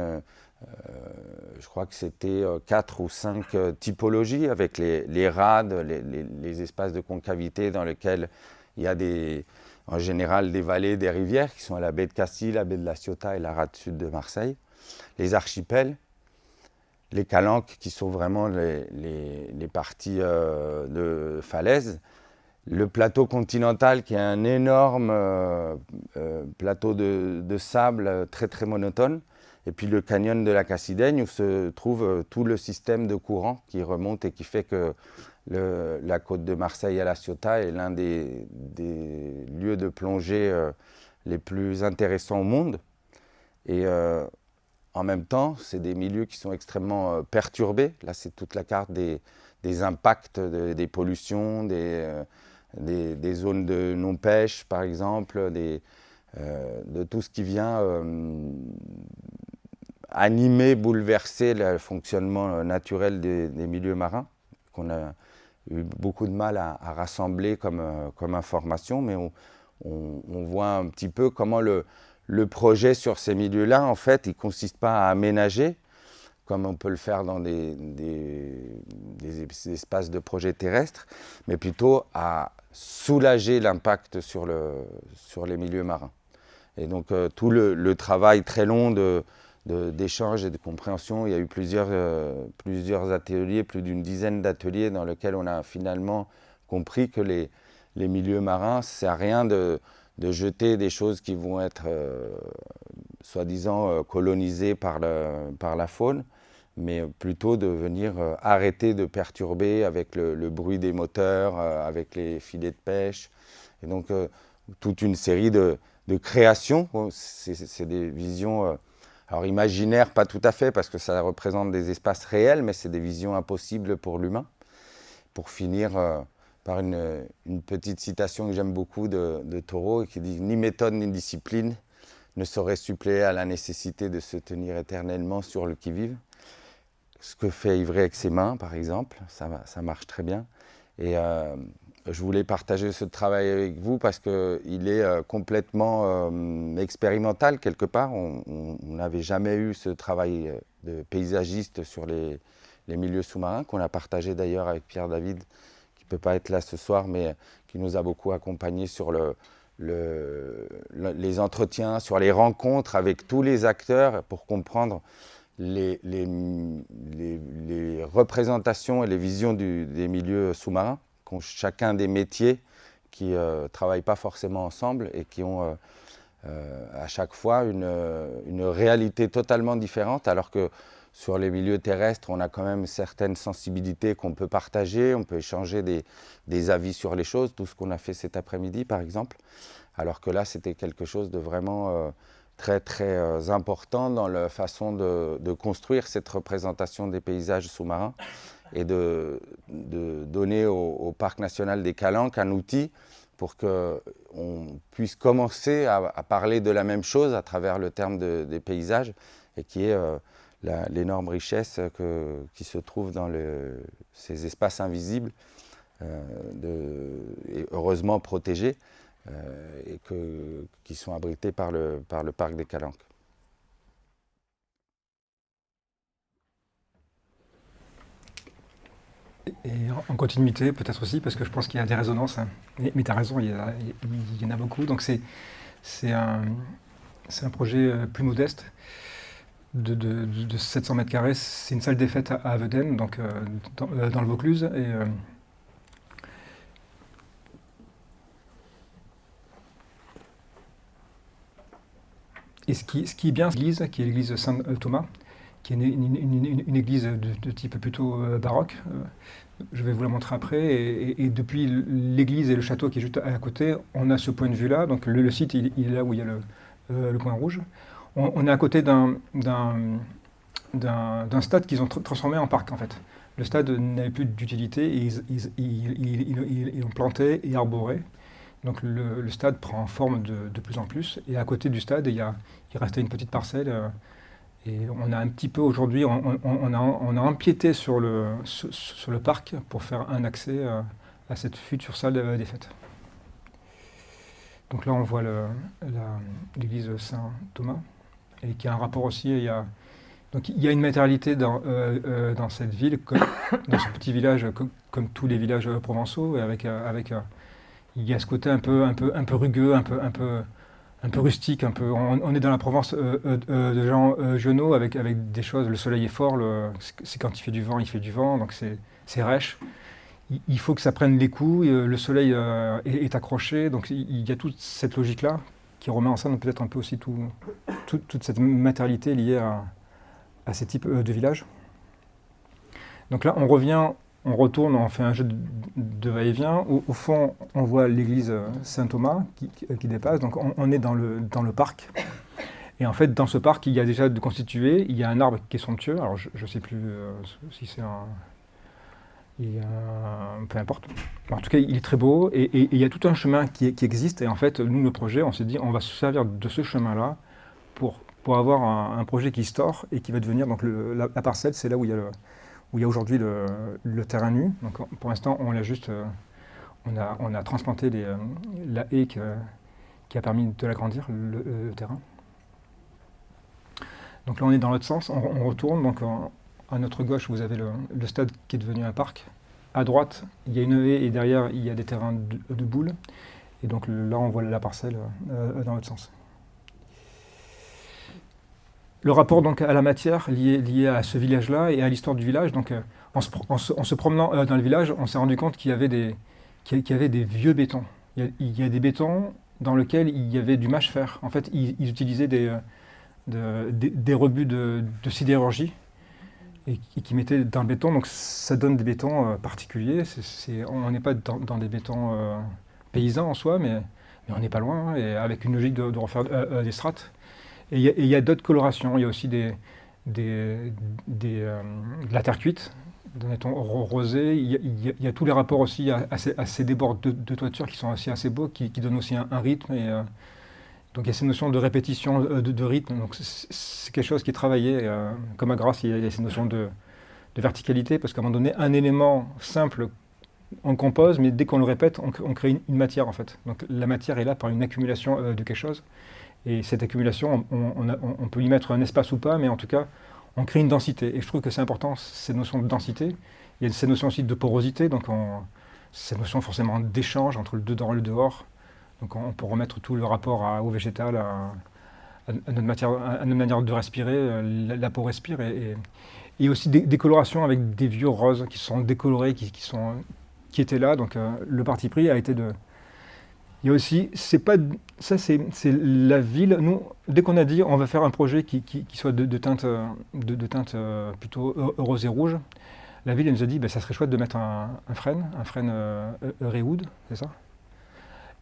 A: je crois que c'était 4 ou 5 typologies avec les rades, les espaces de concavité dans lesquels il y a en général des vallées, des rivières qui sont la baie de Castille, la baie de la Ciotat et la rade sud de Marseille, les archipels, les calanques qui sont vraiment les parties de falaise, le plateau continental qui est un énorme plateau de sable très très monotone, et puis le canyon de la Cassidaigne où se trouve tout le système de courant qui remonte et qui fait que la côte de Marseille à la Ciotat est l'un des lieux de plongée les plus intéressants au monde. Et en même temps, c'est des milieux qui sont extrêmement perturbés. Là, c'est toute la carte des impacts des pollutions, des zones de non-pêche, par exemple, de tout ce qui vient animer, bouleverser le fonctionnement naturel des milieux marins, qu'on a eu beaucoup de mal à rassembler comme information, mais on voit un petit peu comment le projet sur ces milieux-là, en fait, il ne consiste pas à aménager, comme on peut le faire dans des espaces de projets terrestres, mais plutôt à soulager l'impact sur les milieux marins. Et donc tout le travail très long d'échange et de compréhension, il y a eu plusieurs ateliers, plus d'une dizaine d'ateliers dans lesquels on a finalement compris que les milieux marins, ça ne sert à rien de jeter des choses qui vont être soi-disant colonisées par la faune, mais plutôt de venir arrêter de perturber avec le bruit des moteurs, avec les filets de pêche. Et donc toute une série de créations. C'est des visions alors imaginaires, pas tout à fait, parce que ça représente des espaces réels, mais c'est des visions impossibles pour l'humain. Pour finir par une petite citation que j'aime beaucoup de Thoreau, qui dit « Ni méthode ni discipline ne sauraient suppléer à la nécessité de se tenir éternellement sur le qui-vive ». Ce que fait Ivry avec ses mains, par exemple, ça marche très bien. Et je voulais partager ce travail avec vous parce qu'il est complètement expérimental quelque part. On n'avait jamais eu ce travail de paysagiste sur les milieux sous-marins, qu'on a partagé d'ailleurs avec Pierre David, qui ne peut pas être là ce soir, mais qui nous a beaucoup accompagnés sur les entretiens, sur les rencontres avec tous les acteurs pour comprendre les représentations et les visions des milieux sous-marins, qui ont chacun des métiers qui ne travaillent pas forcément ensemble et qui ont à chaque fois une réalité totalement différente, alors que sur les milieux terrestres, on a quand même certaines sensibilités qu'on peut partager, on peut échanger des avis sur les choses, tout ce qu'on a fait cet après-midi par exemple, alors que là c'était quelque chose de vraiment très très important dans la façon de construire cette représentation des paysages sous-marins et de donner au Parc national des Calanques un outil pour qu'on puisse commencer à parler de la même chose à travers le terme des paysages, et qui est l'énorme richesse qui se trouve dans ces espaces invisibles, et heureusement protégés, et qui sont abrités par le Parc des Calanques.
B: Et en continuité, peut-être aussi, parce que je pense qu'il y a des résonances, hein. Mais tu as raison, il y en a beaucoup. Donc c'est un projet plus modeste de 700 mètres carrés. C'est une salle des fêtes à Aveden, donc dans le Vaucluse. Et ce qui est bien, l'église, qui est l'église Saint-Thomas, qui est une église de type plutôt baroque. Je vais vous la montrer après. Et depuis l'église et le château qui est juste à côté, on a ce point de vue-là. Donc le site, il est là où il y a le point rouge. On est à côté d'un stade qu'ils ont transformé en parc, en fait. Le stade n'avait plus d'utilité et ils l'ont planté et arboré. Donc le stade prend forme de plus en plus. Et à côté du stade, il restait une petite parcelle. Et on a un petit peu aujourd'hui, on a empiété sur le parc pour faire un accès à cette future salle des fêtes. Donc là, on voit l'église Saint-Thomas, et qui a un rapport aussi, il y a Donc il y a une matérialité dans cette ville, dans ce petit village, comme tous les villages provençaux, et il y a ce côté un peu rugueux, un peu rustique, on est dans la Provence de Jean Genot avec des choses. Le soleil est fort, c'est quand il fait du vent, donc c'est rêche. Il faut que ça prenne les coups, le soleil est accroché, donc il y a toute cette logique-là qui remet en scène peut-être un peu aussi toute cette matérialité liée à ces types de villages. Donc là, on retourne, on fait un jeu de va-et-vient. Au fond, on voit l'église Saint-Thomas qui dépasse, donc on est dans le parc. Et en fait, dans ce parc, il y a déjà de constitué, il y a un arbre qui est somptueux, alors je ne sais plus si c'est peu importe. En tout cas, il est très beau et il y a tout un chemin qui existe. Et en fait, nous, le projet, on s'est dit, on va se servir de ce chemin-là pour avoir un projet qui store et qui va devenir donc la parcelle. C'est là où il y a aujourd'hui le terrain nu. Donc, pour l'instant, on l'a juste, on a transplanté la haie qui a permis de l'agrandir, le terrain. Donc là, on est dans l'autre sens. On retourne. Donc, à notre gauche, vous avez le stade qui est devenu un parc. À droite, il y a une haie et derrière, il y a des terrains de boules. Et donc là, on voit la parcelle dans l'autre sens. Le rapport donc à la matière lié à ce village-là et à l'histoire du village. Donc, en se promenant dans le village, on s'est rendu compte qu'il y avait des vieux bétons. Il y a des bétons dans lesquels il y avait du mâche-fer. En fait, ils utilisaient des rebuts de sidérurgie et qui mettaient dans le béton. Donc ça donne des bétons particuliers. On n'est pas dans des bétons paysans en soi, mais on n'est pas loin, et avec une logique de refaire des strates. Et il y a d'autres colorations. Il y a aussi de la terre cuite, d'un béton rosé. Il y a tous les rapports aussi à ces débords de toiture qui sont aussi assez beaux, qui donnent aussi un rythme. Donc il y a ces notions de répétition, de rythme. Donc c'est quelque chose qui est travaillé. Comme à Grasse, il y a ces notions de verticalité, parce qu'à un moment donné, un élément simple, on compose, mais dès qu'on le répète, on crée une matière en fait. Donc la matière est là par une accumulation de quelque chose. Et cette accumulation, on peut y mettre un espace ou pas, mais en tout cas, on crée une densité. Et je trouve que c'est important, ces notions de densité. Il y a ces notions aussi de porosité, donc ces notions forcément d'échange entre le dedans et le dehors. Donc on peut remettre tout le rapport au végétal, à notre manière de respirer, la peau respire. Et aussi des colorations avec des vieux roses qui sont décolorés, qui étaient là. Donc le parti pris a été de... Il y a aussi, c'est la ville. Nous, dès qu'on a dit on va faire un projet qui soit de teinte plutôt rose et rouge, la ville elle nous a dit ça serait chouette de mettre un frêne Redwood, c'est ça.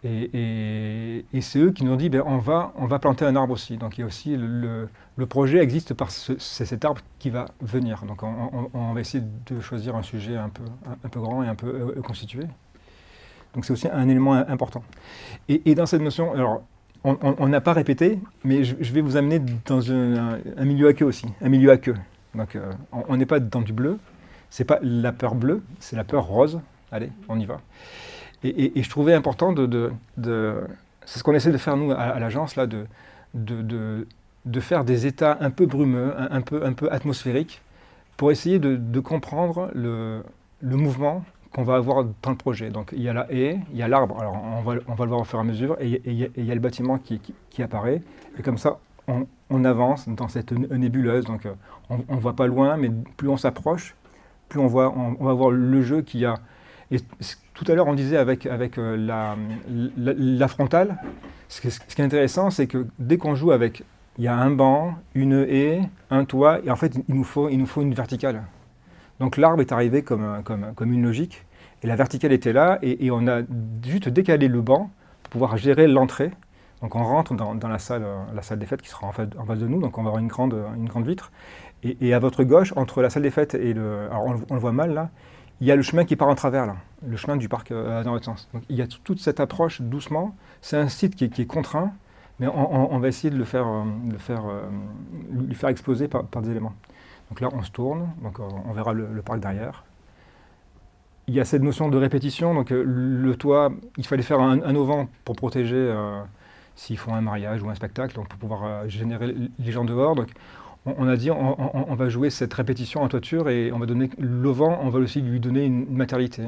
B: Et c'est eux qui nous ont dit on va planter un arbre aussi. Donc il y a aussi le projet existe c'est cet arbre qui va venir. Donc on va essayer de choisir un sujet un peu grand et un peu constitué. Donc c'est aussi un élément important. Et dans cette notion, alors on n'a pas répété, mais je vais vous amener dans un milieu aqueux aussi, un milieu aqueux. Donc on n'est pas dans du bleu, c'est pas la peur bleue, c'est la peur rose. Allez, on y va. Et je trouvais important c'est ce qu'on essaie de faire nous à l'agence là, de faire des états un peu brumeux, un peu atmosphériques, pour essayer de comprendre le mouvement qu'on va avoir dans le projet. Donc il y a la haie, il y a l'arbre, alors on va le voir au fur et à mesure, et il y a le bâtiment qui apparaît, et comme ça on avance dans cette nébuleuse, donc on ne voit pas loin, mais plus on s'approche, plus on va voir le jeu qu'il y a. Et tout à l'heure on disait avec la frontale, ce qui est intéressant, c'est que dès qu'on joue avec, il y a un banc, une haie, un toit, et en fait il nous faut une verticale. Donc l'arbre est arrivé comme une logique, et la verticale était là, et on a juste décalé le banc pour pouvoir gérer l'entrée. Donc on rentre dans la salle des fêtes qui sera en face de nous, donc on va avoir une grande vitre. Et à votre gauche, entre la salle des fêtes et alors on le voit mal là, il y a le chemin qui part en travers là, le chemin du parc dans l'autre sens. Donc il y a toute cette approche doucement. C'est un site qui est contraint, mais on va essayer de lui faire exploser par des éléments. Donc là, on se tourne, donc on verra le parc derrière. Il y a cette notion de répétition, donc le toit, il fallait faire un auvent pour protéger s'ils font un mariage ou un spectacle, donc pour pouvoir générer les gens dehors. Donc on a dit on va jouer cette répétition en toiture et on va donner l'auvent, on va aussi lui donner une matérialité.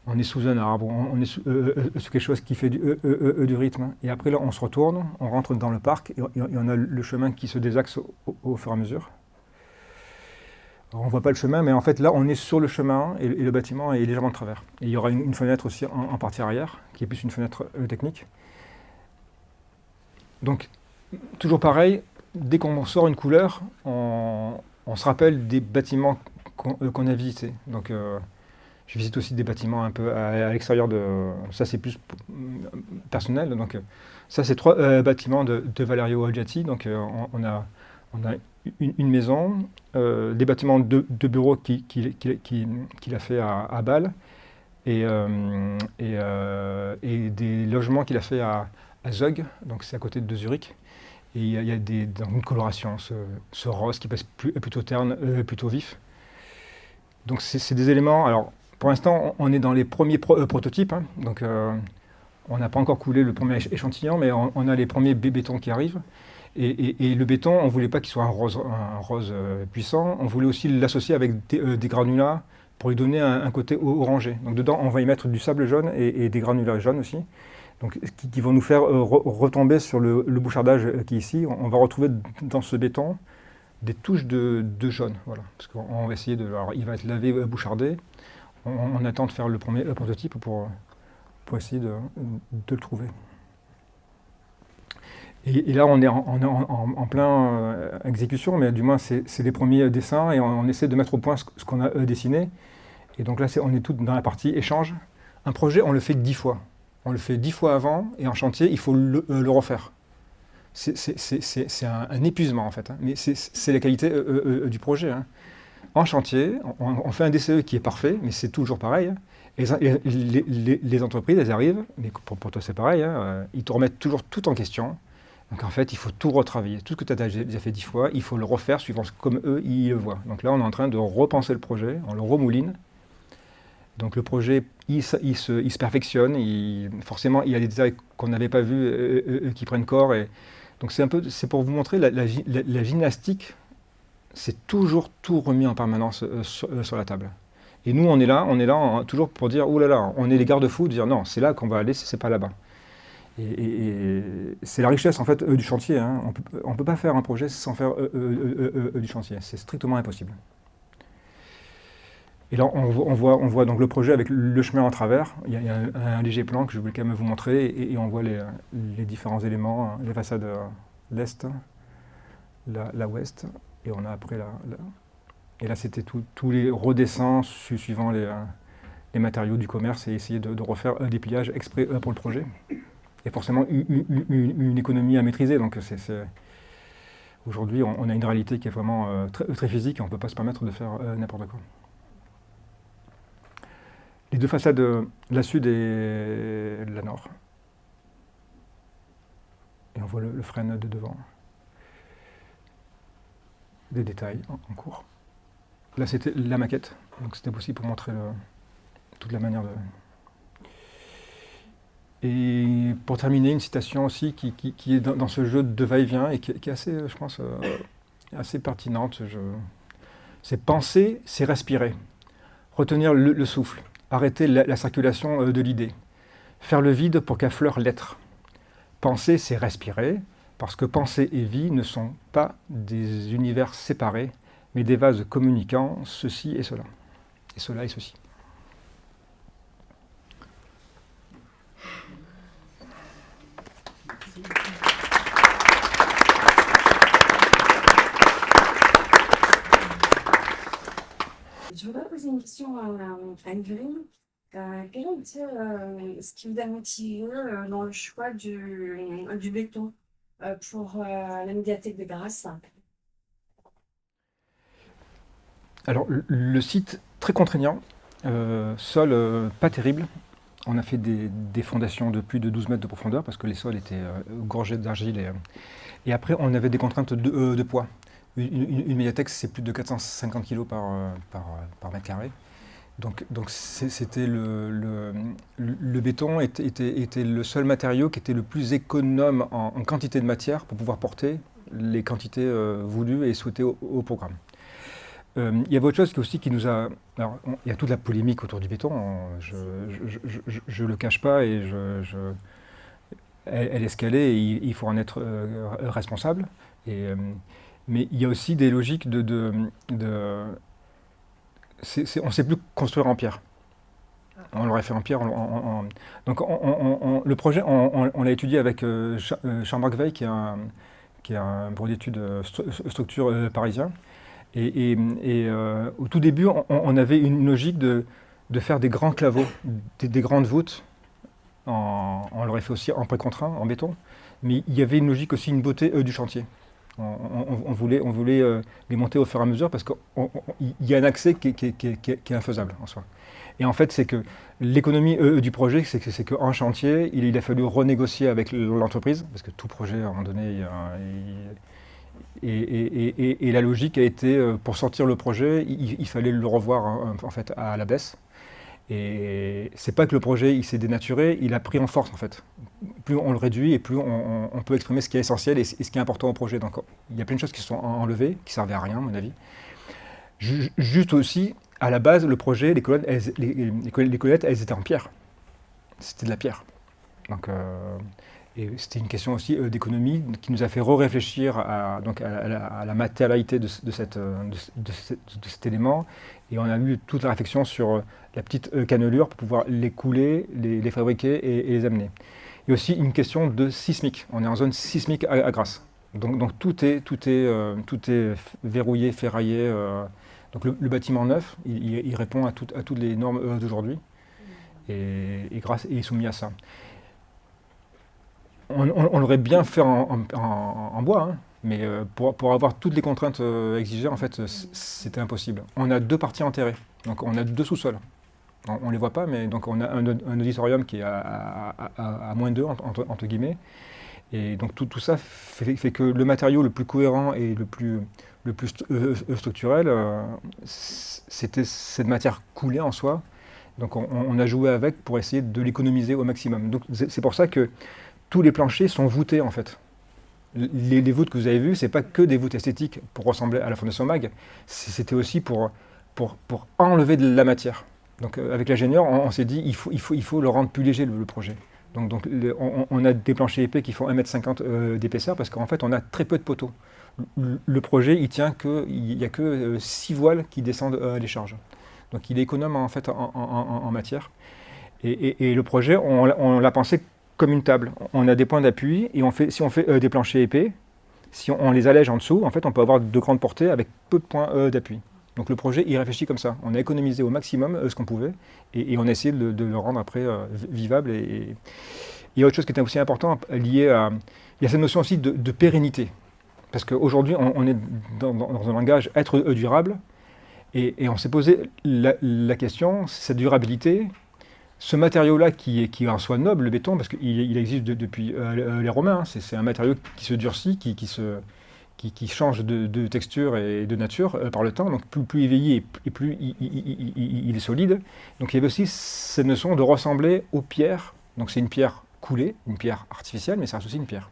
B: On est sous un arbre, on est sous quelque chose qui fait du rythme. Et après là, on se retourne, on rentre dans le parc et on a le chemin qui se désaxe au fur et à mesure. Alors, on ne voit pas le chemin, mais en fait là, on est sur le chemin et le bâtiment est légèrement de travers. Et il y aura une fenêtre aussi en partie arrière, qui est plus une fenêtre technique. Donc, toujours pareil, dès qu'on sort une couleur, on se rappelle des bâtiments qu'on a visités. Donc, je visite aussi des bâtiments un peu à l'extérieur de... Ça, c'est plus personnel. Donc, ça, c'est 3 bâtiments de Valerio Olgiati. Donc, on a une maison, des bâtiments de bureaux qu'il a fait à Bâle et des logements qu'il a fait à Zug, donc c'est à côté de Zurich. Et il y a dans une coloration, ce rose qui passe plutôt terne, plutôt vif. Donc c'est des éléments... Alors, pour l'instant, on est dans les premiers prototypes, hein, donc on n'a pas encore coulé le premier échantillon, mais on a les premiers bétons qui arrivent. Et le béton, on ne voulait pas qu'il soit un rose puissant, on voulait aussi l'associer avec des granulats pour lui donner un côté orangé. Donc dedans, on va y mettre du sable jaune et des granulats jaunes aussi, donc, qui vont nous faire retomber sur le bouchardage qui est ici. On va retrouver dans ce béton des touches de jaune, voilà, parce qu'on va essayer de... Alors, il va être lavé, bouchardé. On attend de faire le premier prototype pour essayer de le trouver. Et là, on est en plein exécution, mais du moins, c'est les premiers dessins, et on essaie de mettre au point ce qu'on a dessiné. Et donc là, on est tout dans la partie échange. Un projet, on le fait 10 fois. On le fait 10 fois avant, et en chantier, il faut le refaire. C'est un épuisement, en fait, hein. Mais c'est la qualité du projet, hein. En chantier, on fait un DCE qui est parfait, mais c'est toujours pareil, hein. Les entreprises, elles arrivent, mais pour toi c'est pareil, hein, ils te remettent toujours tout en question. Donc en fait, il faut tout retravailler. Tout ce que tu as déjà fait 10 fois, il faut le refaire suivant comme eux, ils le voient. Donc là, on est en train de repenser le projet, on le remouline. Donc le projet, il se perfectionne. Forcément, il y a des détails qu'on n'avait pas vus qui prennent corps. Donc c'est pour vous montrer la gymnastique. C'est toujours tout remis en permanence sur la table. Et nous, on est là toujours pour dire, oh là là, on est les garde-fous, de dire non, c'est là qu'on va aller, c'est pas là-bas. Et c'est la richesse en fait du chantier, hein. On ne peut pas faire un projet sans faire du chantier, c'est strictement impossible. Et là, on voit donc le projet avec le chemin en travers. Il y a un léger plan que je voulais quand même vous montrer, et on voit les différents éléments, hein, les façades l'est, la ouest. Et on a après et là, c'était tous les redessins suivant les matériaux du commerce, et essayer de refaire des pliages exprès pour le projet. Et forcément une économie à maîtriser. Donc aujourd'hui, on a une réalité qui est vraiment très physique, et on ne peut pas se permettre de faire n'importe quoi. Les 2 façades, la sud et la nord. Et on voit le frêne de devant. Des détails en cours. Là, c'était la maquette, donc c'était possible pour montrer toute la manière de... Et pour terminer, une citation aussi qui est dans ce jeu de va-et-vient, et qui est assez, je pense, assez pertinente. C'est penser, c'est respirer. Retenir le souffle. Arrêter la circulation de l'idée. Faire le vide pour qu'affleure l'être. Penser, c'est respirer. Parce que pensée et vie ne sont pas des univers séparés, mais des vases communiquant ceci et cela. Et cela et ceci.
C: Je voudrais poser une question à Evelyne. Quel est ce qui vous a motivé dans le choix du béton pour la médiathèque de Grasse?
B: Alors, le site, très contraignant, sol pas terrible. On a fait des fondations de plus de 12 mètres de profondeur, parce que les sols étaient gorgés d'argile. Et après, on avait des contraintes de poids. Une médiathèque, c'est plus de 450 kg par mètre carré. Donc c'était le béton était le seul matériau qui était le plus économe en quantité de matière pour pouvoir porter les quantités voulues et souhaitées au programme. Il y avait autre chose aussi qui nous a... Alors, il y a toute la polémique autour du béton, je ne le cache pas, et elle est escalée, et il faut en être responsable. Mais il y a aussi des logiques on ne sait plus construire en pierre. On l'aurait fait en pierre. Donc le projet, on l'a étudié avec Jean-Marc Veil, qui est un bureau d'études structure parisien. Et au tout début, on avait une logique de faire des grands claveaux, des grandes voûtes. On l'aurait fait aussi en précontraint, en béton. Mais il y avait une logique aussi, une beauté du chantier. On voulait les monter au fur et à mesure parce qu'il y a un accès qui est infaisable en soi. Et en fait, c'est que l'économie du projet, c'est qu'en chantier, il a fallu renégocier avec l'entreprise, parce que tout projet, à un moment donné, et la logique a été, pour sortir le projet, il fallait le revoir en fait à la baisse. Et c'est pas que le projet il s'est dénaturé, il a pris en force en fait. Plus on le réduit et plus on peut exprimer ce qui est essentiel et ce qui est important au projet. Donc il y a plein de choses qui sont enlevées, qui servaient à rien à mon avis. Juste aussi, à la base, le projet, les colonnes, elles étaient en pierre. C'était de la pierre. Donc, et c'était une question aussi d'économie qui nous a fait réfléchir à la matérialité de cet élément. Et on a eu toute la réflexion sur la petite cannelure pour pouvoir les couler, les fabriquer et les amener. Il y a aussi une question de sismique. On est en zone sismique à Grasse. Donc tout est verrouillé, ferraillé. Donc le bâtiment neuf, il répond à toutes les normes d'aujourd'hui. Et Grasse est soumis à ça. On l'aurait bien fait en bois, hein, mais pour avoir toutes les contraintes exigées, en fait, c'était impossible. On a 2 parties enterrées, donc on a 2 sous-sols. On ne les voit pas, mais donc on a un auditorium qui est à moins 2, entre guillemets. Et donc tout ça fait que le matériau le plus cohérent et le plus structurel, c'était cette matière coulée en soi. Donc on a joué avec pour essayer de l'économiser au maximum. Donc c'est pour ça que tous les planchers sont voûtés en fait. Les voûtes que vous avez vues, c'est pas que des voûtes esthétiques pour ressembler à la Fondation Mag, c'était aussi pour enlever de la matière. Donc avec l'ingénieur, on s'est dit il faut le rendre plus léger le projet. Donc on a des planchers épais qui font 1,50 m d'épaisseur parce qu'en fait on a très peu de poteaux. Le projet il n'y a que 6 voiles qui descendent les charges. Donc il est économe en fait en matière. Et le projet, on l'a pensé comme une table. On a des points d'appui et si on fait des planchers épais, si on les allège en dessous, en fait, on peut avoir de grandes portées avec peu de points d'appui. Donc le projet, il réfléchit comme ça. On a économisé au maximum ce qu'on pouvait et on a essayé de le rendre après vivable. Et il y a autre chose qui est aussi important lié à... Il y a cette notion aussi de pérennité. Parce qu'aujourd'hui, on est dans un langage être durable et on s'est posé la question, cette durabilité... Ce matériau-là qui est en soi noble, le béton, parce qu'il existe depuis les Romains, hein, c'est un matériau qui se durcit, qui change de texture et de nature par le temps, donc plus il vieillit et plus il est solide. Donc il y avait aussi cette notion de ressembler aux pierres, donc c'est une pierre coulée, une pierre artificielle, mais ça reste aussi une pierre.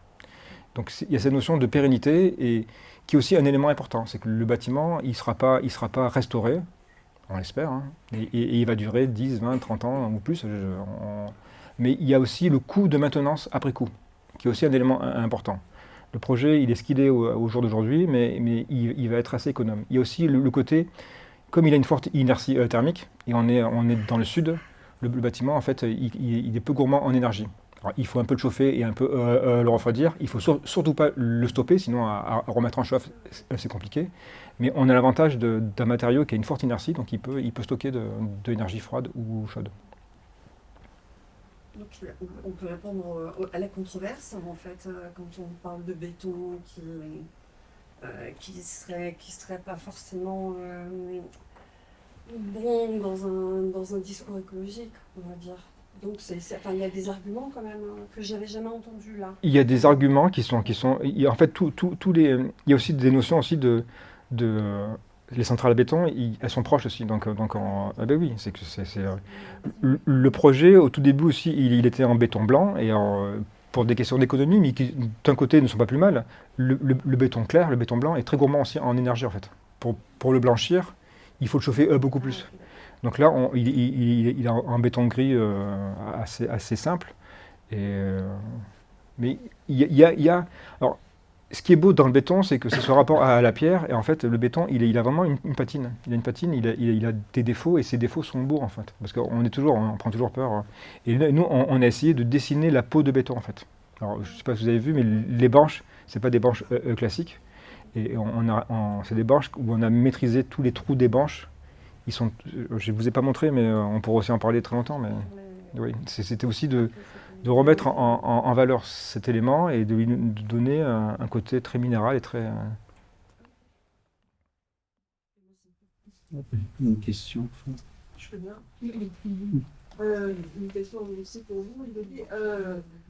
B: Donc il y a cette notion de pérennité et qui est aussi un élément important, c'est que le bâtiment, il sera pas restauré, on l'espère, hein. Et il va durer 10, 20, 30 ans ou plus. Mais il y a aussi le coût de maintenance après coup, qui est aussi un élément important. Le projet, il est ce qu'il est au jour d'aujourd'hui, mais il va être assez économe. Il y a aussi le côté, comme il a une forte inertie thermique, et on est dans le sud, le bâtiment, en fait, il est peu gourmand en énergie. Alors, il faut un peu le chauffer et un peu le refroidir. Il ne faut surtout pas le stopper, sinon à remettre en chauffe, c'est compliqué. Mais on a l'avantage d'un matériau qui a une forte inertie, donc il peut stocker de l'énergie froide ou chaude.
C: Donc, on peut répondre à la controverse, en fait, quand on parle de béton qui serait pas forcément bon dans un discours écologique, on va dire. Donc il y a des arguments quand même que j'avais jamais entendus là.
B: Il y a des arguments qui sont en fait il y a aussi des notions aussi de les centrales à béton, elles sont proches aussi. Donc ah ben oui, le projet au tout début aussi, il était en béton blanc et pour des questions d'économie, mais qui d'un côté ne sont pas plus mal. Le béton clair, le béton blanc est très gourmand aussi en énergie en fait. Pour le blanchir, il faut le chauffer beaucoup plus. Donc là, il a un béton gris assez simple. Mais alors, ce qui est beau dans le béton, c'est que c'est ce rapport à la pierre. Et en fait, le béton, il a vraiment une patine. Il a une patine, il a des défauts, et ces défauts sont beaux, en fait. Parce qu'on on prend toujours peur. Hein. Et nous, on a essayé de dessiner la peau de béton, en fait. Alors, je ne sais pas si vous avez vu, mais les branches, ce pas des branches classiques. Et c'est des branches où on a maîtrisé tous les trous des branches. Je ne vous ai pas montré, mais on pourrait aussi en parler très longtemps. Mais oui, c'était aussi de remettre en valeur cet élément et de lui donner un côté très minéral et très...
D: Une question.
E: Je peux bien. Une question aussi pour vous, Elodie.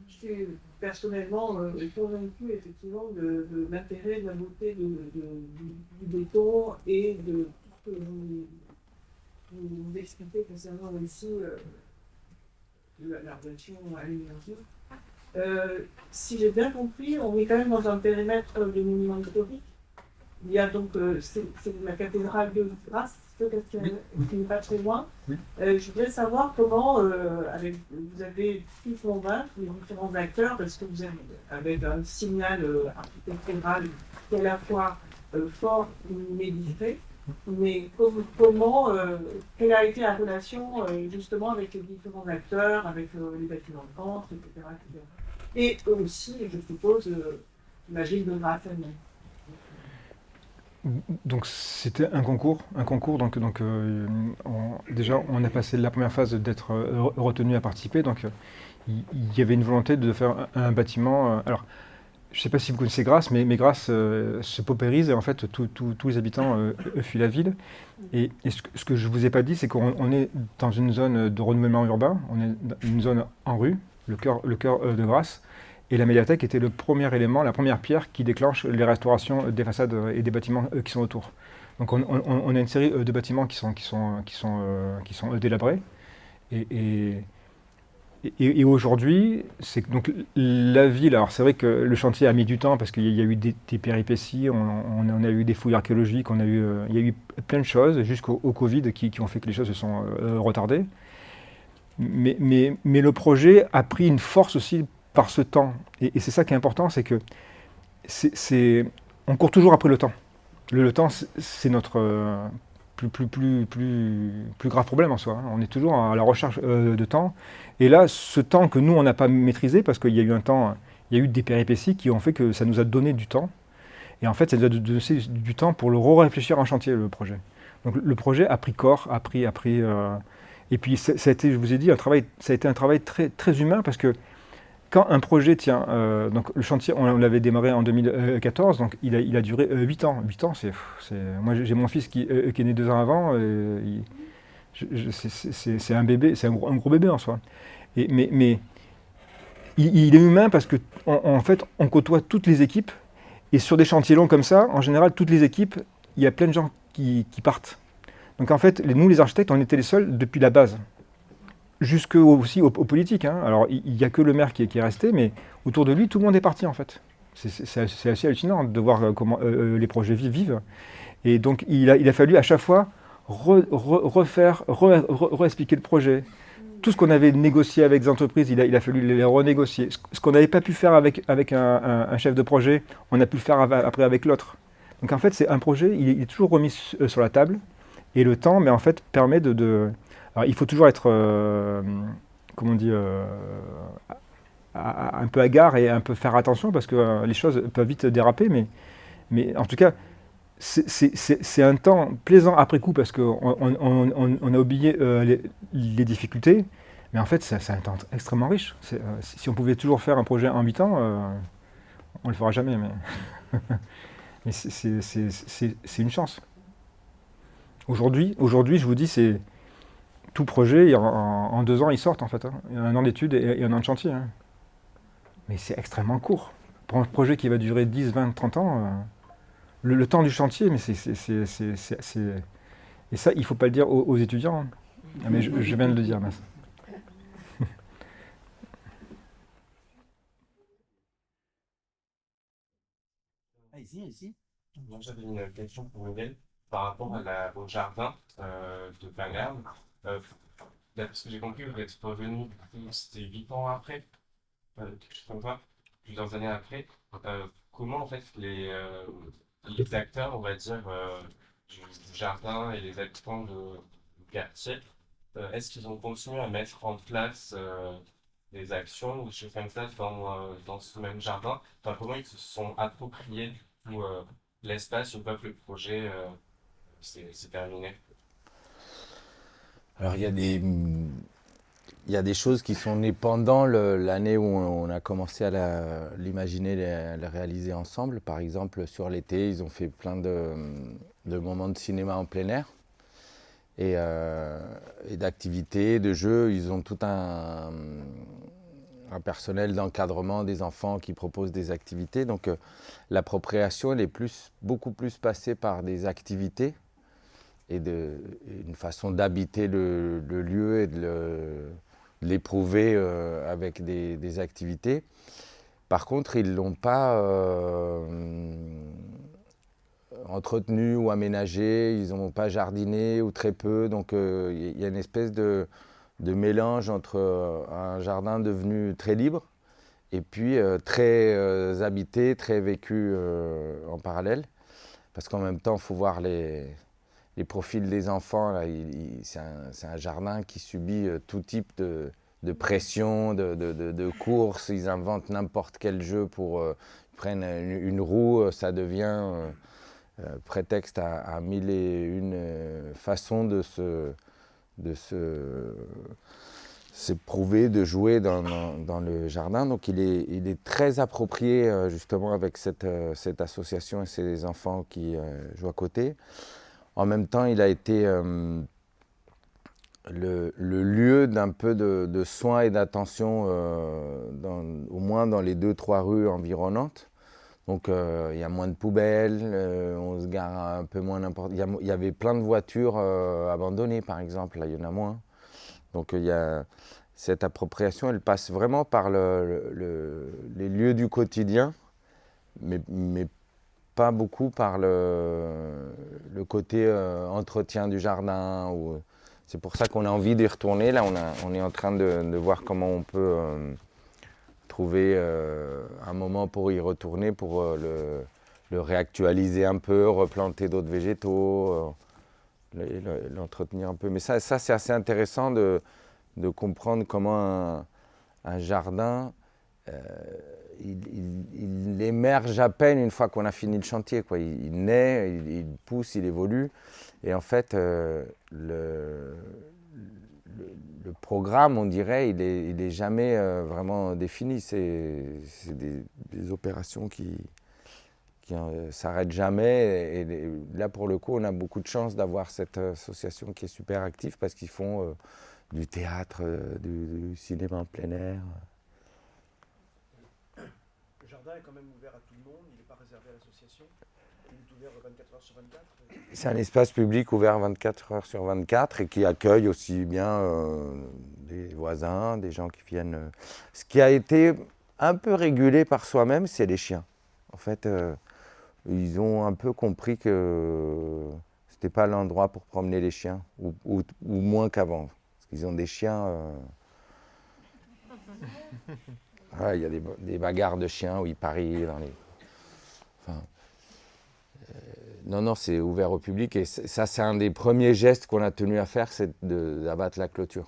E: Je suis personnellement convaincue effectivement de l'intérêt, de la beauté du béton et de tout ce que vous expliquez concernant aussi la relation à l'énergie. Si j'ai bien compris, on est quand même dans un périmètre de monument historique. Il y a donc c'est la cathédrale de Grasse, qui n'est pas très loin.
B: Oui.
E: Je voudrais savoir comment vous avez pu convaincre les différents acteurs, parce que vous avez avec un signal architectural qui est à la fois fort mais discret. Mais quelle a été la relation justement avec les différents acteurs, avec les bâtiments de vente, etc., etc. Et eux aussi, je suppose, la ville de Grasse elle-même.
B: Donc c'était un concours. Donc déjà on a passé la première phase d'être retenu à participer. Donc il y avait une volonté de faire un bâtiment. Alors je ne sais pas si vous connaissez Grasse, mais Grasse se paupérise et en fait tous les habitants fuient la ville. Et ce que je ne vous ai pas dit, c'est qu'on est dans une zone de renouvellement urbain. On est dans une zone en rue, le cœur de Grasse. Et la médiathèque était le premier élément, la première pierre qui déclenche les restaurations des façades et des bâtiments qui sont autour. Donc on a une série de bâtiments qui sont délabrés. Et aujourd'hui, c'est donc la ville. Alors c'est vrai que le chantier a mis du temps parce qu'il y a eu des péripéties, on a eu des fouilles archéologiques, il y a eu plein de choses jusqu'au Covid qui ont fait que les choses se sont retardées. Mais le projet a pris une force aussi par ce temps. Et c'est ça qui est important, c'est que on court toujours après le temps. Le temps, c'est notre plus grave problème en soi. Hein. On est toujours à la recherche de temps. Et là, ce temps que nous, on n'a pas maîtrisé, parce qu'il y a eu il y a eu des péripéties qui ont fait que ça nous a donné du temps. Et en fait, ça nous a donné du temps pour le réfléchir en chantier, le projet. Donc le projet a pris corps, a pris et puis ça a été, je vous ai dit, ça a été un travail très, très humain, parce que quand un projet tient, donc le chantier, on l'avait démarré en 2014, donc il a duré 8 ans. 8 ans, moi j'ai mon fils qui est né 2 ans avant, c'est un bébé, c'est un gros bébé en soi. Mais il est humain parce que en fait, on côtoie toutes les équipes, et sur des chantiers longs comme ça, en général, toutes les équipes, il y a plein de gens qui partent. Donc en fait, nous les architectes, on était les seuls depuis la base. Aussi aux politiques. Hein. Alors, il n'y a que le maire qui est resté, mais autour de lui, tout le monde est parti, en fait. C'est assez hallucinant de voir comment les projets vivent. Et donc, il a fallu à chaque fois réexpliquer le projet. Tout ce qu'on avait négocié avec des entreprises, il a fallu les renégocier. Ce qu'on n'avait pas pu faire avec un chef de projet, on a pu le faire après avec l'autre. Donc, en fait, c'est un projet, il est toujours remis sur la table. Et le temps, mais en fait, permet Alors, il faut toujours être, comment on dit, un peu hagard et un peu faire attention, parce que les choses peuvent vite déraper, mais en tout cas, c'est un temps plaisant après coup, parce qu'on a oublié les difficultés, mais en fait, c'est un temps extrêmement riche. Si on pouvait toujours faire un projet en 8 ans, on ne le fera jamais, mais c'est une chance. Aujourd'hui, je vous dis, c'est... Tout projet, en 2 ans, ils sortent en fait. Hein. Il y a 1 an d'études et 1 an de chantier. Hein. Mais c'est extrêmement court. Pour un projet qui va durer 10, 20, 30 ans, le temps du chantier, mais c'est... Et ça, il ne faut pas le dire aux étudiants. Hein. Ah, mais je viens de le dire, mince.
D: ici.
F: Moi, j'avais une question pour Miguel par rapport au jardin de Palerme. D'après ce que j'ai compris, vous êtes revenu, c'était 8 ans après, quelque chose comme ça, plusieurs années après. Comment en fait les acteurs, on va dire, du jardin et les habitants du quartier, est-ce qu'ils ont continué à mettre en place des actions ou des choses comme ça dans ce même jardin? Enfin, comment ils se sont appropriés du coup, l'espace une fois que le projet c'est terminé?
A: Alors il y a des choses qui sont nées pendant l'année où on a commencé à l'imaginer, à le réaliser ensemble. Par exemple, sur l'été, ils ont fait plein de moments de cinéma en plein air et d'activités, de jeux. Ils ont tout un personnel d'encadrement des enfants qui propose des activités. Donc l'appropriation, elle est beaucoup plus passée par des activités et une façon d'habiter le lieu et de l'éprouver avec des activités. Par contre, ils ne l'ont pas entretenu ou aménagé, ils n'ont pas jardiné ou très peu. Donc il y a une espèce de mélange entre un jardin devenu très libre et puis très habité, très vécu en parallèle. Parce qu'en même temps, il faut voir les profils des enfants. Là, c'est un jardin qui subit tout type de pression, de courses. Ils inventent n'importe quel jeu pour prendre une roue. Ça devient prétexte à mille et une façons de s'éprouver, de jouer dans le jardin. Donc il est très approprié justement avec cette association et ces enfants qui jouent à côté. En même temps, il a été le lieu d'un peu de soins et d'attention, au moins dans les 2-3 rues environnantes. Donc il y a moins de poubelles, on se gare un peu moins n'importe. Il y avait plein de voitures abandonnées par exemple, là il y en a moins. Donc il y a cette appropriation, elle passe vraiment par les lieux du quotidien, mais pas beaucoup par le côté entretien du jardin. C'est pour ça qu'on a envie d'y retourner. Là, on est en train de voir comment on peut trouver un moment pour y retourner, pour le réactualiser un peu, replanter d'autres végétaux, l'entretenir un peu. Mais ça c'est assez intéressant de comprendre comment un jardin, il émerge à peine une fois qu'on a fini le chantier, quoi. Il naît, il pousse, il évolue. Et en fait, le programme, on dirait, il est jamais vraiment défini. C'est des opérations qui s'arrêtent jamais. Et là, pour le coup, on a beaucoup de chance d'avoir cette association qui est super active parce qu'ils font du théâtre, du cinéma en plein air.
G: Le jardin est quand même ouvert à tout le monde, il n'est pas réservé à l'association. Il est ouvert 24 heures sur 24.
A: C'est un espace public ouvert 24 heures sur 24 et qui accueille aussi bien des voisins, des gens qui viennent. Ce qui a été un peu régulé par soi-même, c'est les chiens. En fait, ils ont un peu compris que c'était pas l'endroit pour promener les chiens, ou moins qu'avant. Parce qu'ils ont des chiens. Ouais, il y a des bagarres de chiens où ils parient dans les. Enfin, non, c'est ouvert au public et ça, c'est un des premiers gestes qu'on a tenu à faire, c'est d'abattre la clôture.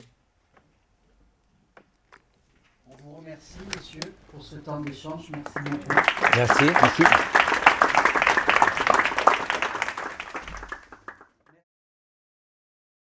D: On vous remercie, messieurs, pour ce temps d'échange. Merci beaucoup.
A: Merci.